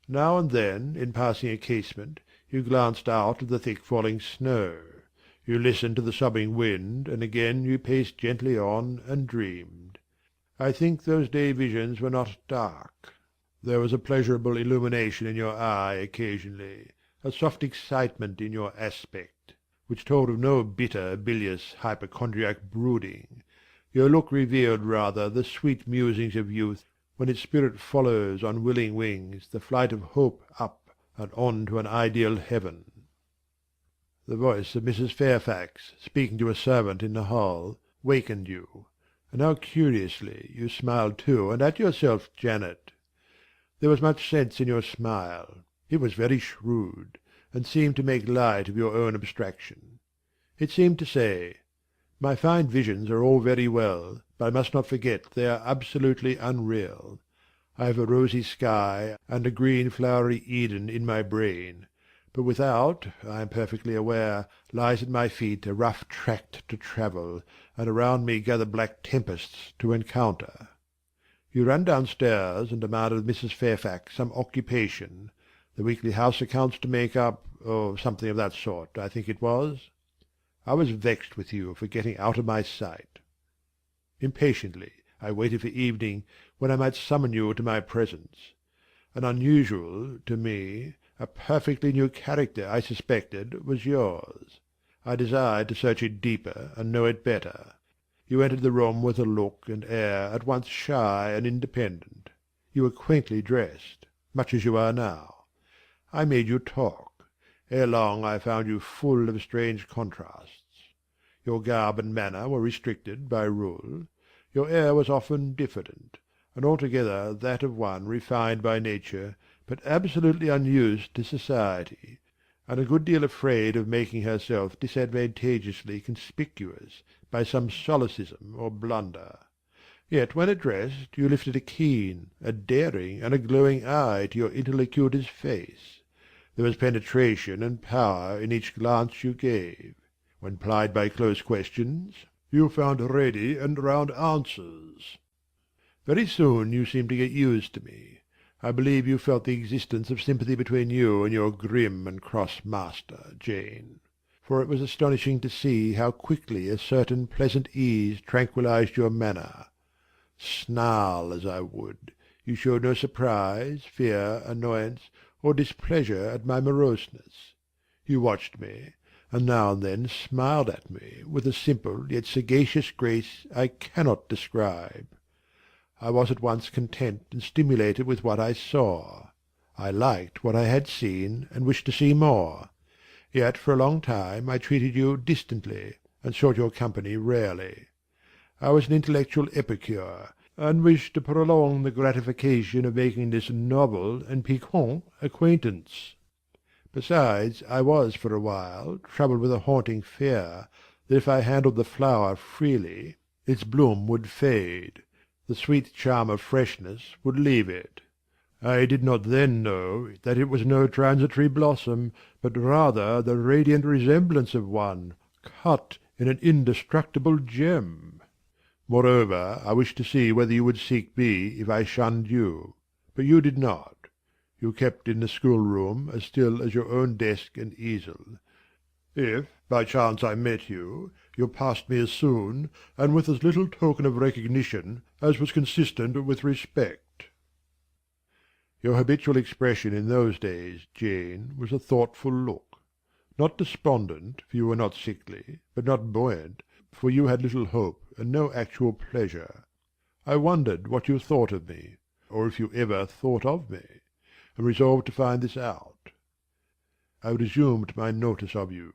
S2: Now and then, in passing a casement, you glanced out at the thick falling snow. You listened to the sobbing wind, and again you paced gently on and dreamed. I think those day visions were not dark. There was a pleasurable illumination in your eye occasionally, a soft excitement in your aspect, which told of no bitter, bilious, hypochondriac brooding. Your look revealed rather the sweet musings of youth, when its spirit follows on willing wings the flight of hope up and on to an ideal heaven. The voice of Mrs. Fairfax, speaking to a servant in the hall, wakened you, and how curiously you smiled too, and at yourself, Janet. There was much sense in your smile. It was very shrewd, and seemed to make light of your own abstraction. It seemed to say, "My fine visions are all very well, but I must not forget they are absolutely unreal. I have a rosy sky and a green flowery Eden in my brain, but without, I am perfectly aware, lies at my feet a rough tract to travel, and around me gather black tempests to encounter." You ran downstairs and demanded of Mrs. Fairfax some occupation, the weekly house accounts to make up, or something of that sort, I think it was. I was vexed with you for getting out of my sight. Impatiently I waited for evening, when I might summon you to my presence. An unusual, to me, a perfectly new character, I suspected, was yours. I desired to search it deeper and know it better. You entered the room with a look and air at once shy and independent. You were quaintly dressed, much as you are now. I made you talk. Ere long I found you full of strange contrasts. Your garb and manner were restricted by rule. Your air was often diffident, and altogether that of one refined by nature, but absolutely unused to society, and a good deal afraid of making herself disadvantageously conspicuous by some solecism or blunder. Yet when addressed you lifted a keen, a daring, and a glowing eye to your interlocutor's face. There was penetration and power in each glance you gave. When plied by close questions, you found ready and round answers. Very soon you seemed to get used to me. I believe you felt the existence of sympathy between you and your grim and cross master, Jane. For it was astonishing to see how quickly a certain pleasant ease tranquillized your manner. Snarl as I would, you showed no surprise, fear, annoyance, or displeasure at my moroseness. You watched me, and now and then smiled at me with a simple yet sagacious grace I cannot describe. I was at once content and stimulated with what I saw. I liked what I had seen, and wished to see more. Yet for a long time I treated you distantly, and sought your company rarely. I was an intellectual epicure, and wished to prolong the gratification of making this novel and piquant acquaintance. Besides, I was for a while troubled with a haunting fear that if I handled the flower freely, its bloom would fade, the sweet charm of freshness would leave it. I did not then know that it was no transitory blossom, but rather the radiant resemblance of one, cut in an indestructible gem. Moreover, I wished to see whether you would seek me if I shunned you. But you did not. You kept in the schoolroom as still as your own desk and easel. If by chance I met you, you passed me as soon, and with as little token of recognition as was consistent with respect. Your habitual expression in those days, Jane, was a thoughtful look. Not despondent, for you were not sickly, but not buoyant, for you had little hope and no actual pleasure. I wondered what you thought of me, or if you ever thought of me, and resolved to find this out. I resumed my notice of you.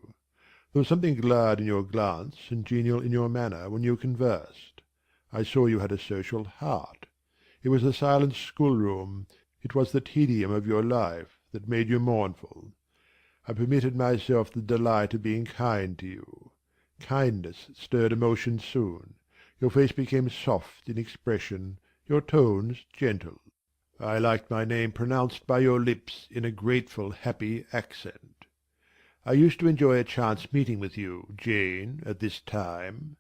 S2: There was something glad in your glance and genial in your manner when you conversed. I saw you had a social heart. It was the silent schoolroom, it was the tedium of your life, that made you mournful. I permitted myself the delight of being kind to you. Kindness stirred emotion soon. Your face became soft in expression, your tones gentle. I liked my name pronounced by your lips in a grateful, happy accent. I used to enjoy a chance meeting with you, Jane, at this time.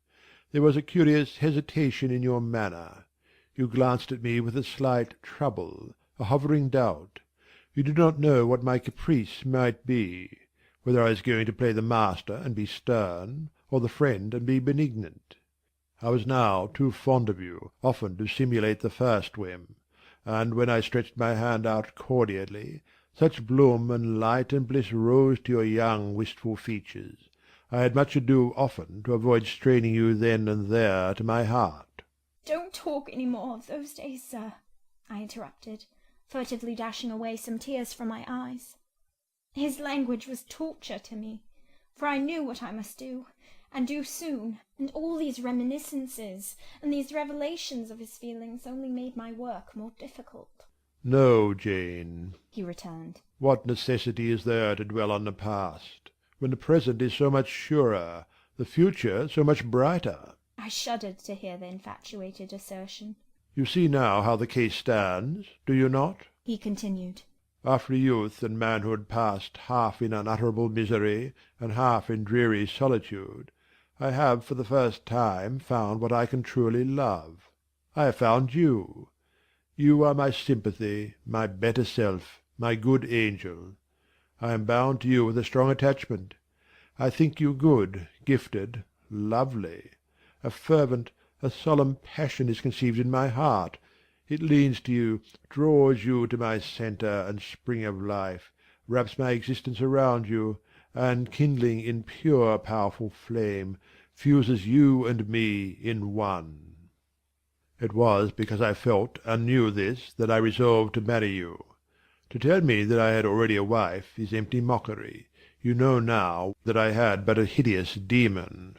S2: There was a curious hesitation in your manner. You glanced at me with a slight trouble, a hovering doubt. You did not know what my caprice might be, whether I was going to play the master and be stern, or the friend and be benignant. I was now too fond of you often to simulate the first whim, and when I stretched my hand out cordially, such bloom and light and bliss rose to your young wistful features. I had much ado often to avoid straining you then and there to my heart.
S1: "Don't talk any more of those days, sir," I interrupted, furtively dashing away some tears from my eyes. His language was torture to me, for I knew what I must do, and do soon, and all these reminiscences and these revelations of his feelings only made my work more difficult.
S2: "No, Jane," he
S1: returned.
S2: "What necessity is there to dwell on the past, when the present is so much surer, the future so much brighter?"
S1: I shuddered to hear the infatuated assertion.
S2: "You see now how the case stands, do you not?"
S1: he continued.
S2: "After youth and manhood passed half in unutterable misery and half in dreary solitude, I have for the first time found what I can truly love. I have found you. You are my sympathy, my better self, my good angel. I am bound to you with a strong attachment. I think you good, gifted, lovely. A fervent, a solemn passion is conceived in my heart. It leans to you, draws you to my centre and spring of life, wraps my existence around you, and, kindling in pure powerful flame, fuses you and me in one. It was because I felt and knew this that I resolved to marry you. To tell me that I had already a wife is empty mockery. You know now that I had but a hideous demon.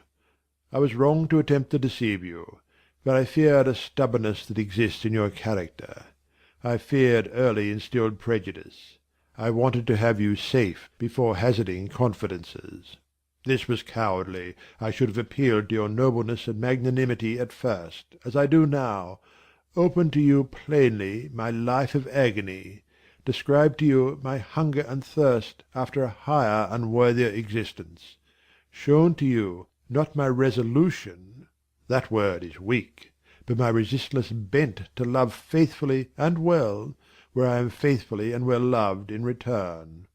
S2: I was wrong to attempt to deceive you, but I feared a stubbornness that exists in your character. I feared early instilled prejudice. I wanted to have you safe before hazarding confidences. This was cowardly. I should have appealed to your nobleness and magnanimity at first, as I do now, opened to you plainly my life of agony, described to you my hunger and thirst after a higher and worthier existence, shown to you, not my resolution, that word is weak, but my resistless bent to love faithfully and well, where I am faithfully and well loved in return.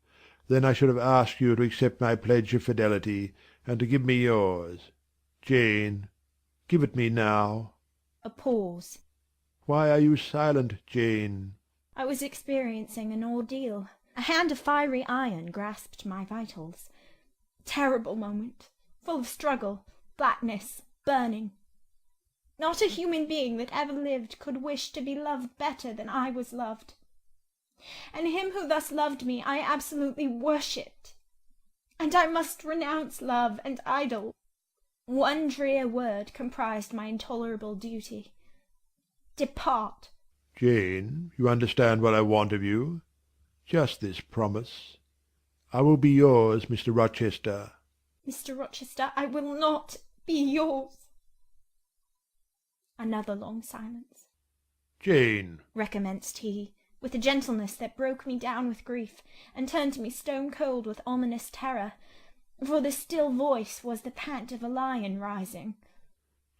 S2: Then I should have asked you to accept my pledge of fidelity, and to give me yours. Jane, give it me now.
S1: A pause.
S2: Why are you silent, Jane?
S1: I was experiencing an ordeal. A hand of fiery iron grasped my vitals. Terrible moment, full of struggle, blackness, burning. Not a human being that ever lived could wish to be loved better than I was loved. And him who thus loved me I absolutely worshipped. And I must renounce love and idol. One drear word comprised my intolerable duty. Depart.
S2: Jane, you understand what I want of you? Just this promise. I will be yours, Mr. Rochester.
S1: Mr. Rochester, I will not be yours. Another long silence.
S2: Jane,
S1: recommenced he, with a gentleness that broke me down with grief, and turned me stone cold with ominous terror, for the still voice was the pant of a lion rising.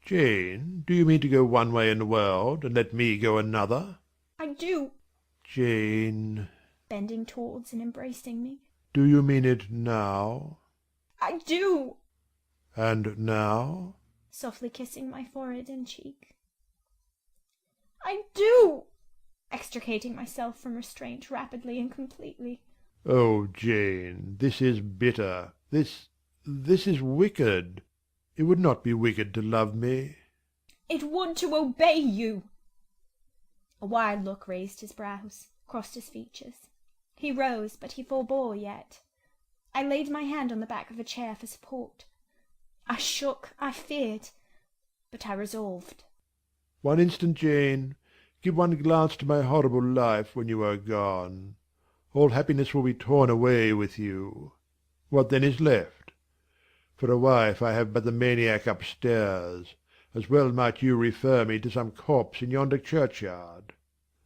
S2: Jane, do you mean to go one way in the world, and let me go another?
S1: I do.
S2: Jane,
S1: bending towards and embracing me.
S2: Do you mean it now?
S1: I do.
S2: And now?
S1: Softly kissing my forehead and cheek. I do. Extricating myself from restraint rapidly and completely.
S2: Oh, Jane, this is bitter. This is wicked. It would not be wicked to love me.
S1: It would to obey you. A wild look raised his brows, crossed his features. He rose, but he forbore yet. I laid my hand on the back of a chair for support. I shook, I feared, but I resolved.
S2: One instant, Jane. Give one glance to my horrible life when you are gone. All happiness will be torn away with you. What then is left? For a wife I have but the maniac upstairs. As well might you refer me to some corpse in yonder churchyard.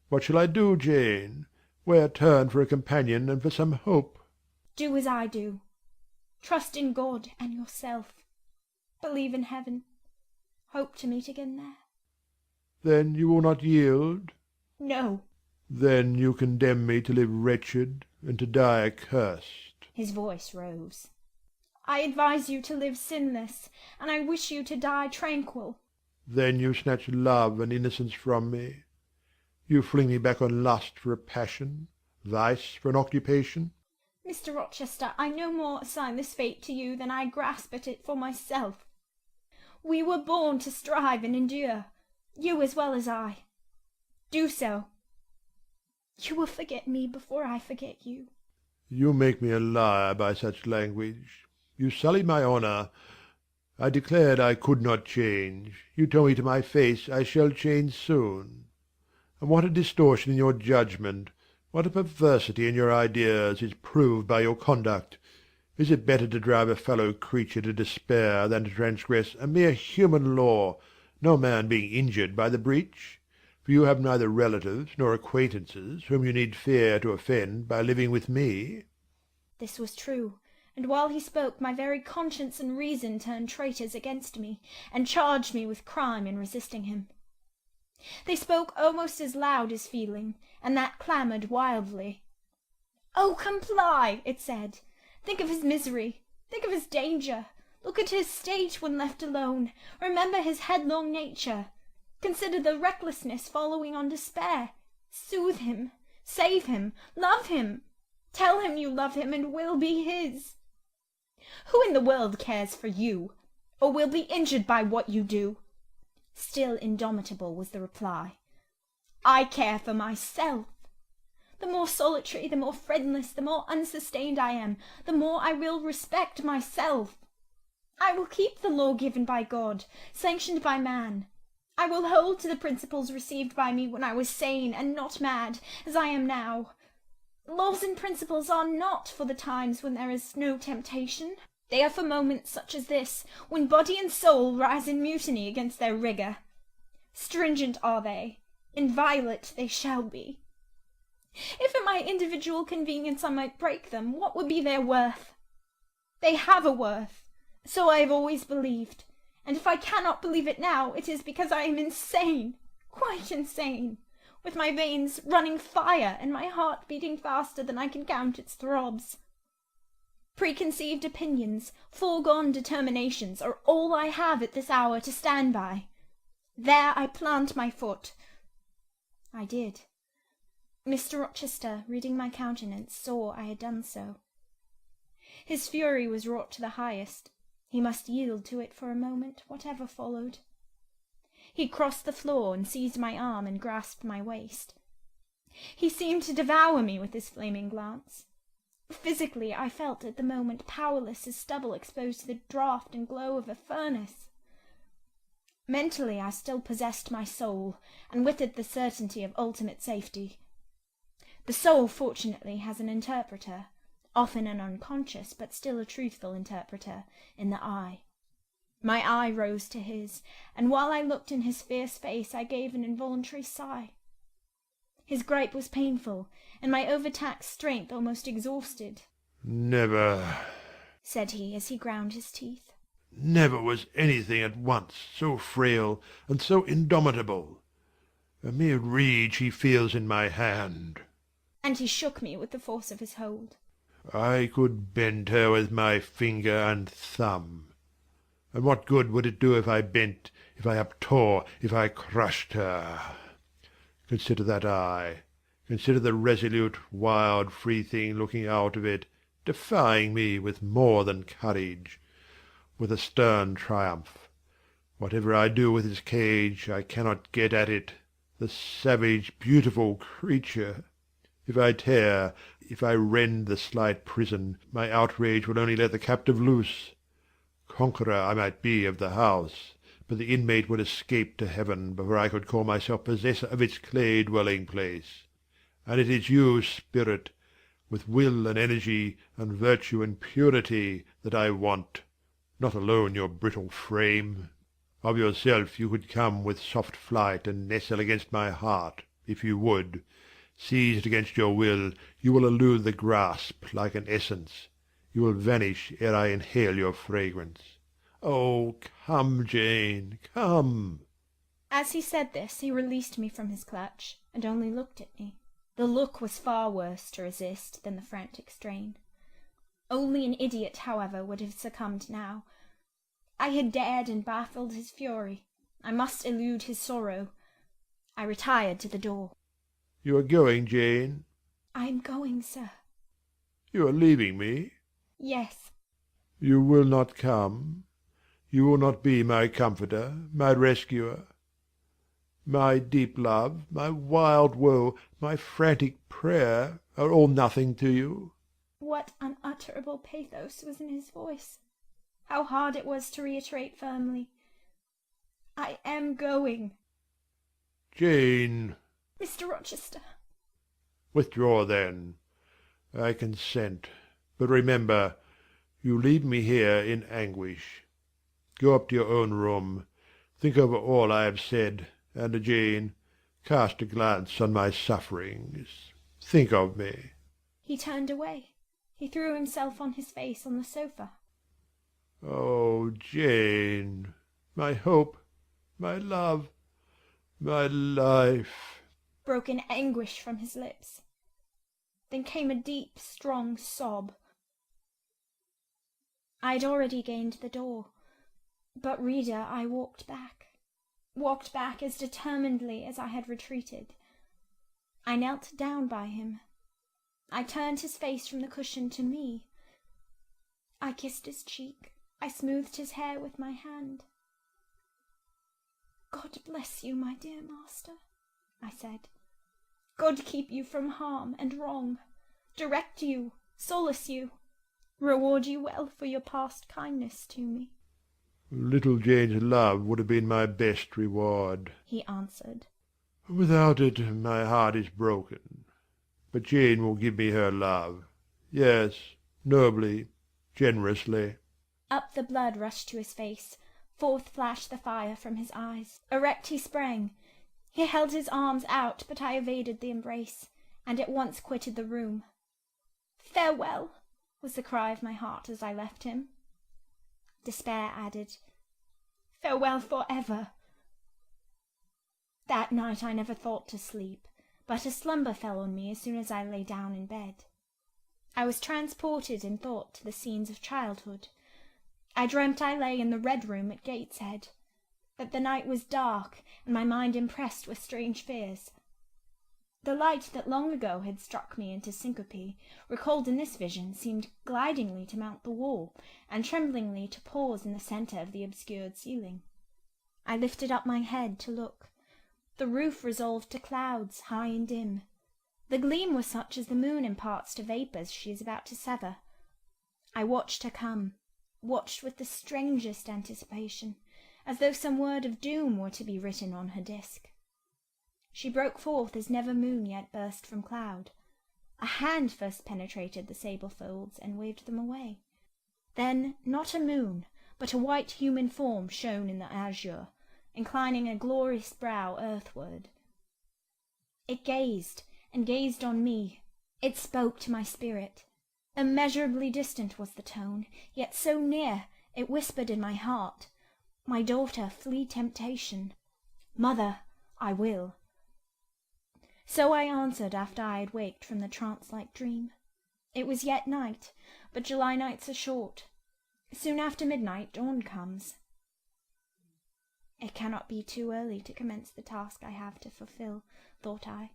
S2: What shall I do, Jane? Where turn for a companion and for some hope?
S1: Do as I do. Trust in God and yourself. Believe in heaven. Hope to meet again there.
S2: Then you will not yield?
S1: No.
S2: Then you condemn me to live wretched and to die accursed.
S1: His voice rose. I advise you to live sinless, and I wish you to die tranquil.
S2: Then you snatch love and innocence from me. You fling me back on lust for a passion, vice for an occupation.
S1: Mr. Rochester, I no more assign this fate to you than I grasp at it for myself. We were born to strive and endure, you as well as I. Do so. You will forget me before I forget you.
S2: You make me a liar by such language. You sully my honour. I declared I could not change. You tell me to my face I shall change soon. And what a distortion in your judgment, what a perversity in your ideas, is proved by your conduct! Is it better to drive a fellow creature to despair than to transgress a mere human law, no man being injured by the breach? For you have neither relatives nor acquaintances whom you need fear to offend by living with me.
S1: This was true, and while he spoke my very conscience and reason turned traitors against me, and charged me with crime in resisting him. They spoke almost as loud as feeling, and that clamoured wildly. "Oh, comply!" it said. "Think of his misery, think of his danger, look at his state when left alone, remember his headlong nature, consider the recklessness following on despair, soothe him, save him, love him, tell him you love him and will be his. Who in the world cares for you, or will be injured by what you do?" Still indomitable was the reply. "I care for myself. The more solitary, the more friendless, the more unsustained I am, the more I will respect myself. I will keep the law given by God, sanctioned by man. I will hold to the principles received by me when I was sane and not mad, as I am now. Laws and principles are not for the times when there is no temptation. They are for moments such as this, when body and soul rise in mutiny against their rigour. Stringent are they, inviolate they shall be. If at my individual convenience I might break them, what would be their worth? They have a worth, so I have always believed, and if I cannot believe it now, it is because I am insane, quite insane, with my veins running fire and my heart beating faster than I can count its throbs. Preconceived opinions, foregone determinations, are all I have at this hour to stand by. There I plant my foot. I did. Mr. Rochester, reading my countenance, saw I had done so. His fury was wrought to the highest. He must yield to it for a moment, whatever followed. He crossed the floor and seized my arm and grasped my waist. He seemed to devour me with his flaming glance. Physically, I felt at the moment powerless as stubble exposed to the draught and glow of a furnace. Mentally, I still possessed my soul, and with it the certainty of ultimate safety. The soul, fortunately, has an interpreter, often an unconscious, but still a truthful interpreter, in the eye. My eye rose to his, and while I looked in his fierce face, I gave an involuntary sigh. His gripe was painful, and my overtaxed strength almost exhausted.
S2: "Never,"
S1: said he, as he ground his teeth.
S2: "Never was anything at once so frail and so indomitable. A mere reed she feels in my hand."
S1: And he shook me with the force of his hold.
S2: "I could bend her with my finger and thumb. And what good would it do if I bent, if I uptore, if I crushed her? Consider that eye. Consider the resolute, wild, free thing looking out of it, defying me with more than courage. with a stern triumph. Whatever I do with this cage, I cannot get at it. The savage, beautiful creature! If I tear, if I rend the slight prison, my outrage will only let the captive loose. Conqueror I might be of the house, but the inmate would escape to heaven before I could call myself possessor of its clay dwelling place. And it is you, spirit, with will and energy and virtue and purity, that I want, not alone your brittle frame. Of yourself you could come with soft flight and nestle against my heart, if you would. Seized against your will, you will elude the grasp like an essence. You will vanish ere I inhale your fragrance. Oh, come, Jane, come!"
S1: As he said this, he released me from his clutch, and only looked at me. The look was far worse to resist than the frantic strain. Only an idiot, however, would have succumbed now. I had dared and baffled his fury. I must elude his sorrow. I retired to the door.
S2: "You are going, Jane?"
S1: "I am going, sir."
S2: "You are leaving me?"
S1: "Yes."
S2: "You will not come? You will not be my comforter, my rescuer? My deep love, my wild woe, my frantic prayer, are all nothing to you?"
S1: What unutterable pathos was in his voice! How hard it was to reiterate firmly, "I am going."
S2: "Jane!"
S1: "Mr. Rochester."
S2: "Withdraw, then. I consent. But remember, you leave me here in anguish. Go up to your own room. Think over all I have said, and, Jane, cast a glance on my sufferings. Think of me."
S1: He turned away. He threw himself on his face on the sofa.
S2: "Oh, Jane, my hope, my love, my life!"
S1: broke in anguish from his lips. Then came a deep, strong sob. I had already gained the door, but, reader, I walked back as determinedly as I had retreated. I knelt down by him. I turned his face from the cushion to me. I kissed his cheek. I smoothed his hair with my hand. "God bless you, my dear master," I said. "God keep you from harm and wrong, direct you, solace you, reward you well for your past kindness to me."
S2: "Little Jane's love would have been my best reward,"
S1: he answered.
S2: "Without it my heart is broken. But Jane will give me her love. Yes, nobly, generously."
S1: Up the blood rushed to his face. Forth flashed the fire from his eyes. Erect he sprang. He held his arms out, but I evaded the embrace, and at once quitted the room. "Farewell!" was the cry of my heart as I left him. Despair added, "Farewell for ever!" That night I never thought to sleep, but a slumber fell on me as soon as I lay down in bed. I was transported in thought to the scenes of childhood. I dreamt I lay in the Red Room at Gateshead, that the night was dark, and my mind impressed with strange fears. The light that long ago had struck me into syncope, recalled in this vision, seemed glidingly to mount the wall, and tremblingly to pause in the centre of the obscured ceiling. I lifted up my head to look. The roof resolved to clouds, high and dim. The gleam was such as the moon imparts to vapours she is about to sever. I watched her come, watched with the strangest anticipation, as though some word of doom were to be written on her disk. She broke forth as never moon yet burst from cloud. A hand first penetrated the sable folds and waved them away. Then not a moon, but a white human form shone in the azure, inclining a glorious brow earthward. It gazed, and gazed on me. It spoke to my spirit. Immeasurably distant was the tone, yet so near, it whispered in my heart, "My daughter, flee temptation. Mother, I will." So I answered after I had waked from the trance-like dream. It was yet night, but July nights are short. Soon after midnight dawn comes. It cannot be too early to commence the task I have to fulfil, thought I.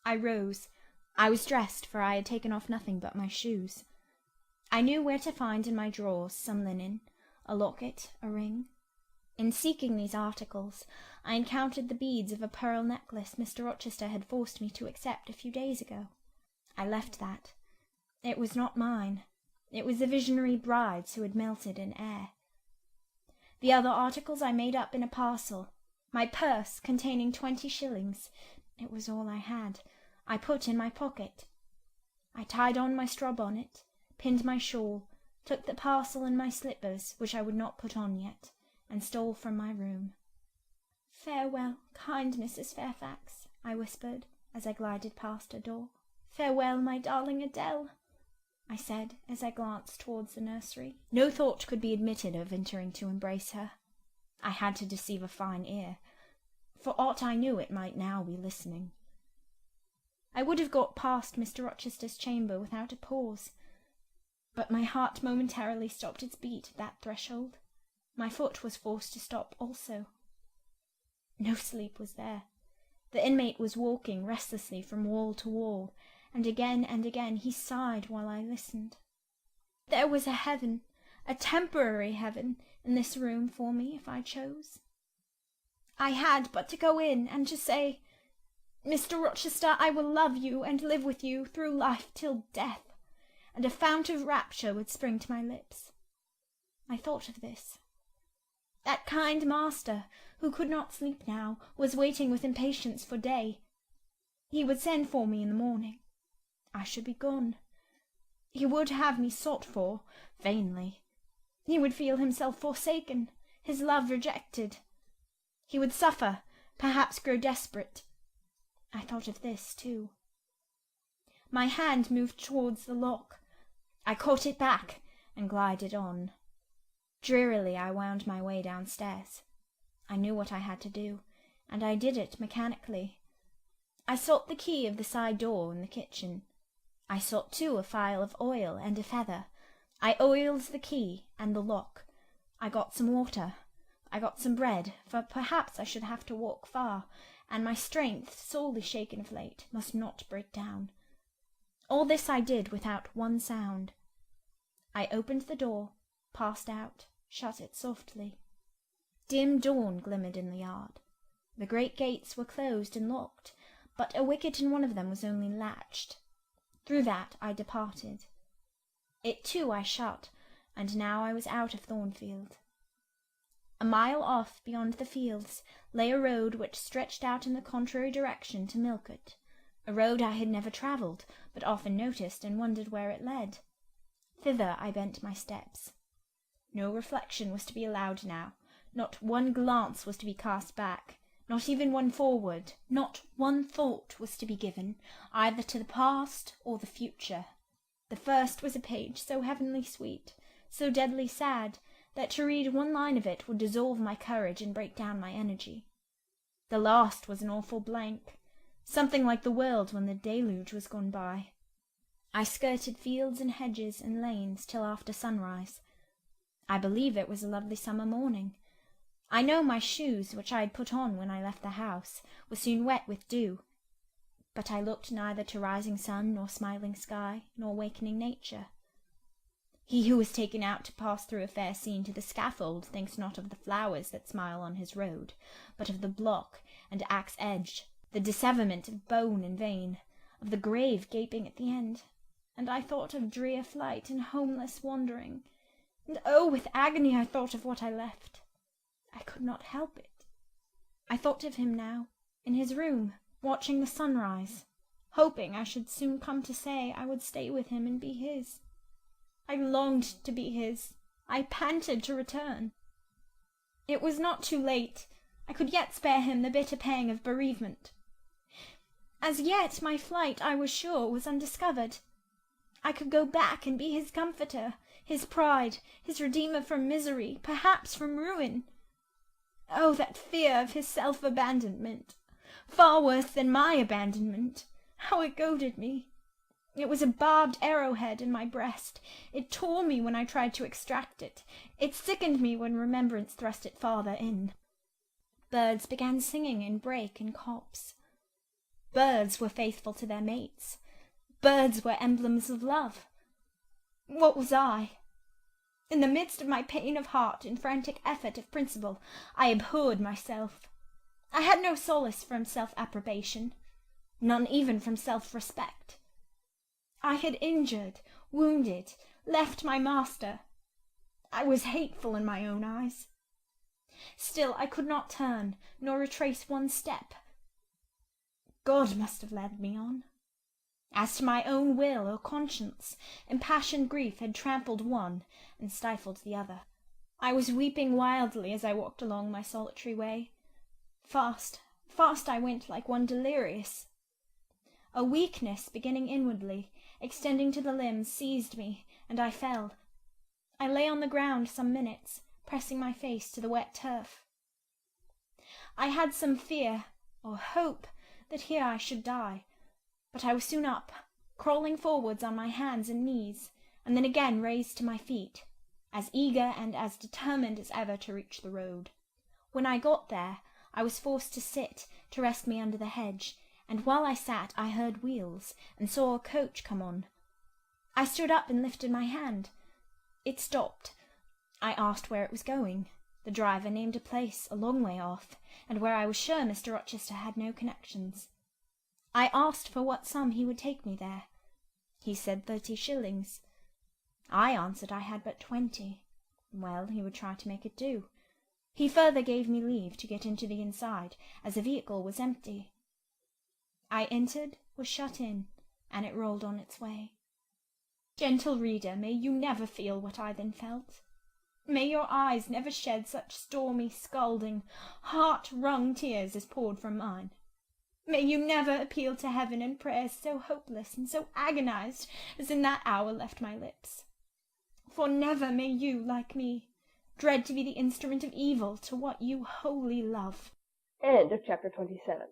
S1: I rose. I was dressed, for I had taken off nothing but my shoes. I knew where to find in my drawers some linen, a locket, a ring. In seeking these articles, I encountered the beads of a pearl necklace Mr. Rochester had forced me to accept a few days ago. I left that. It was not mine. It was the visionary bride's who had melted in Eyre. The other articles I made up in a parcel. My purse, containing 20 shillings, it was all I had, I put in my pocket. I tied on my straw bonnet, pinned my shawl, took the parcel and my slippers, which I would not put on yet, and stole from my room. "Farewell, kind Mrs. Fairfax," I whispered, as I glided past her door. "Farewell, my darling Adèle," I said, as I glanced towards the nursery. No thought could be admitted of entering to embrace her. I had to deceive a fine ear. For aught I knew, it might now be listening. I would have got past Mr. Rochester's chamber without a pause, but my heart momentarily stopped its beat at that threshold. My foot was forced to stop also. No sleep was there. The inmate was walking restlessly from wall to wall, and again he sighed while I listened. There was a heaven, a temporary heaven, in this room for me if I chose. I had but to go in and to say, "Mr. Rochester, I will love you and live with you through life till death," and a fount of rapture would spring to my lips. I thought of this. That kind master, who could not sleep now, was waiting with impatience for day. He would send for me in the morning. I should be gone. He would have me sought for, vainly. He would feel himself forsaken, his love rejected. He would suffer, perhaps grow desperate. I thought of this, too. My hand moved towards the lock. I caught it back and glided on. Drearily I wound my way downstairs. I knew what I had to do, and I did it mechanically. I sought the key of the side door in the kitchen. I sought, too, a phial of oil and a feather. I oiled the key and the lock. I got some water. I got some bread, for perhaps I should have to walk far, and my strength, sorely shaken of late, must not break down. All this I did without one sound. I opened the door, passed out, shut it softly. Dim dawn glimmered in the yard. The great gates were closed and locked, but a wicket in one of them was only latched. Through that I departed. It too I shut, and now I was out of Thornfield. A mile off, beyond the fields, lay a road which stretched out in the contrary direction to Millcote, a road I had never travelled, but often noticed and wondered where it led. Thither I bent my steps. No reflection was to be allowed now. Not one glance was to be cast back, not even one forward. Not one thought was to be given, either to the past or the future. The first was a page so heavenly sweet, so deadly sad, that to read one line of it would dissolve my courage and break down my energy. The last was an awful blank, something like the world when the deluge was gone by. I skirted fields and hedges and lanes till after sunrise. I believe it was a lovely summer morning. I know my shoes, which I had put on when I left the house, were soon wet with dew, but I looked neither to rising sun, nor smiling sky, nor wakening nature. He who is taken out to pass through a fair scene to the scaffold thinks not of the flowers that smile on his road, but of the block and axe edge, the disseverment of bone and vein, of the grave gaping at the end. And I thought of drear flight and homeless wandering, and oh, with agony I thought of what I left. I could not help it. I thought of him now, in his room, watching the sunrise, hoping I should soon come to say I would stay with him and be his. I longed to be his. I panted to return. It was not too late. I could yet spare him the bitter pang of bereavement. As yet my flight, I was sure, was undiscovered. I could go back and be his comforter, his pride, his redeemer from misery, perhaps from ruin. Oh, that fear of his self-abandonment! Far worse than my abandonment! How it goaded me! It was a barbed arrowhead in my breast. It tore me when I tried to extract it. It sickened me when remembrance thrust it farther in. Birds began singing in brake and copse. Birds were faithful to their mates. Birds were emblems of love. What was I? In the midst of my pain of heart and frantic effort of principle, I abhorred myself. I had no solace from self-approbation, none even from self-respect. I had injured, wounded, left my master. I was hateful in my own eyes. Still I could not turn, nor retrace one step. God must have led me on. As to my own will or conscience, impassioned grief had trampled one and stifled the other. I was weeping wildly as I walked along my solitary way. Fast, fast I went like one delirious. A weakness, beginning inwardly, extending to the limbs, seized me, and I fell. I lay on the ground some minutes, pressing my face to the wet turf. I had some fear, or hope, that here I should die, but I was soon up, crawling forwards on my hands and knees, and then again raised to my feet, as eager and as determined as ever to reach the road. When I got there, I was forced to sit, to rest me under the hedge, and while I sat I heard wheels, and saw a coach come on. I stood up and lifted my hand. It stopped. I asked where it was going. The driver named a place a long way off, and where I was sure Mr Rochester had no connections. I asked for what sum he would take me there. He said 30 shillings. I answered I had but 20. Well, he would try to make it do. He further gave me leave to get into the inside, as the vehicle was empty. I entered, was shut in, and it rolled on its way. Gentle reader, may you never feel what I then felt. May your eyes never shed such stormy, scalding, heart-wrung tears as poured from mine. May you never appeal to heaven in prayers so hopeless and so agonized as in that hour left my lips. For never may you, like me, dread to be the instrument of evil to what you wholly love.
S3: End of chapter 27.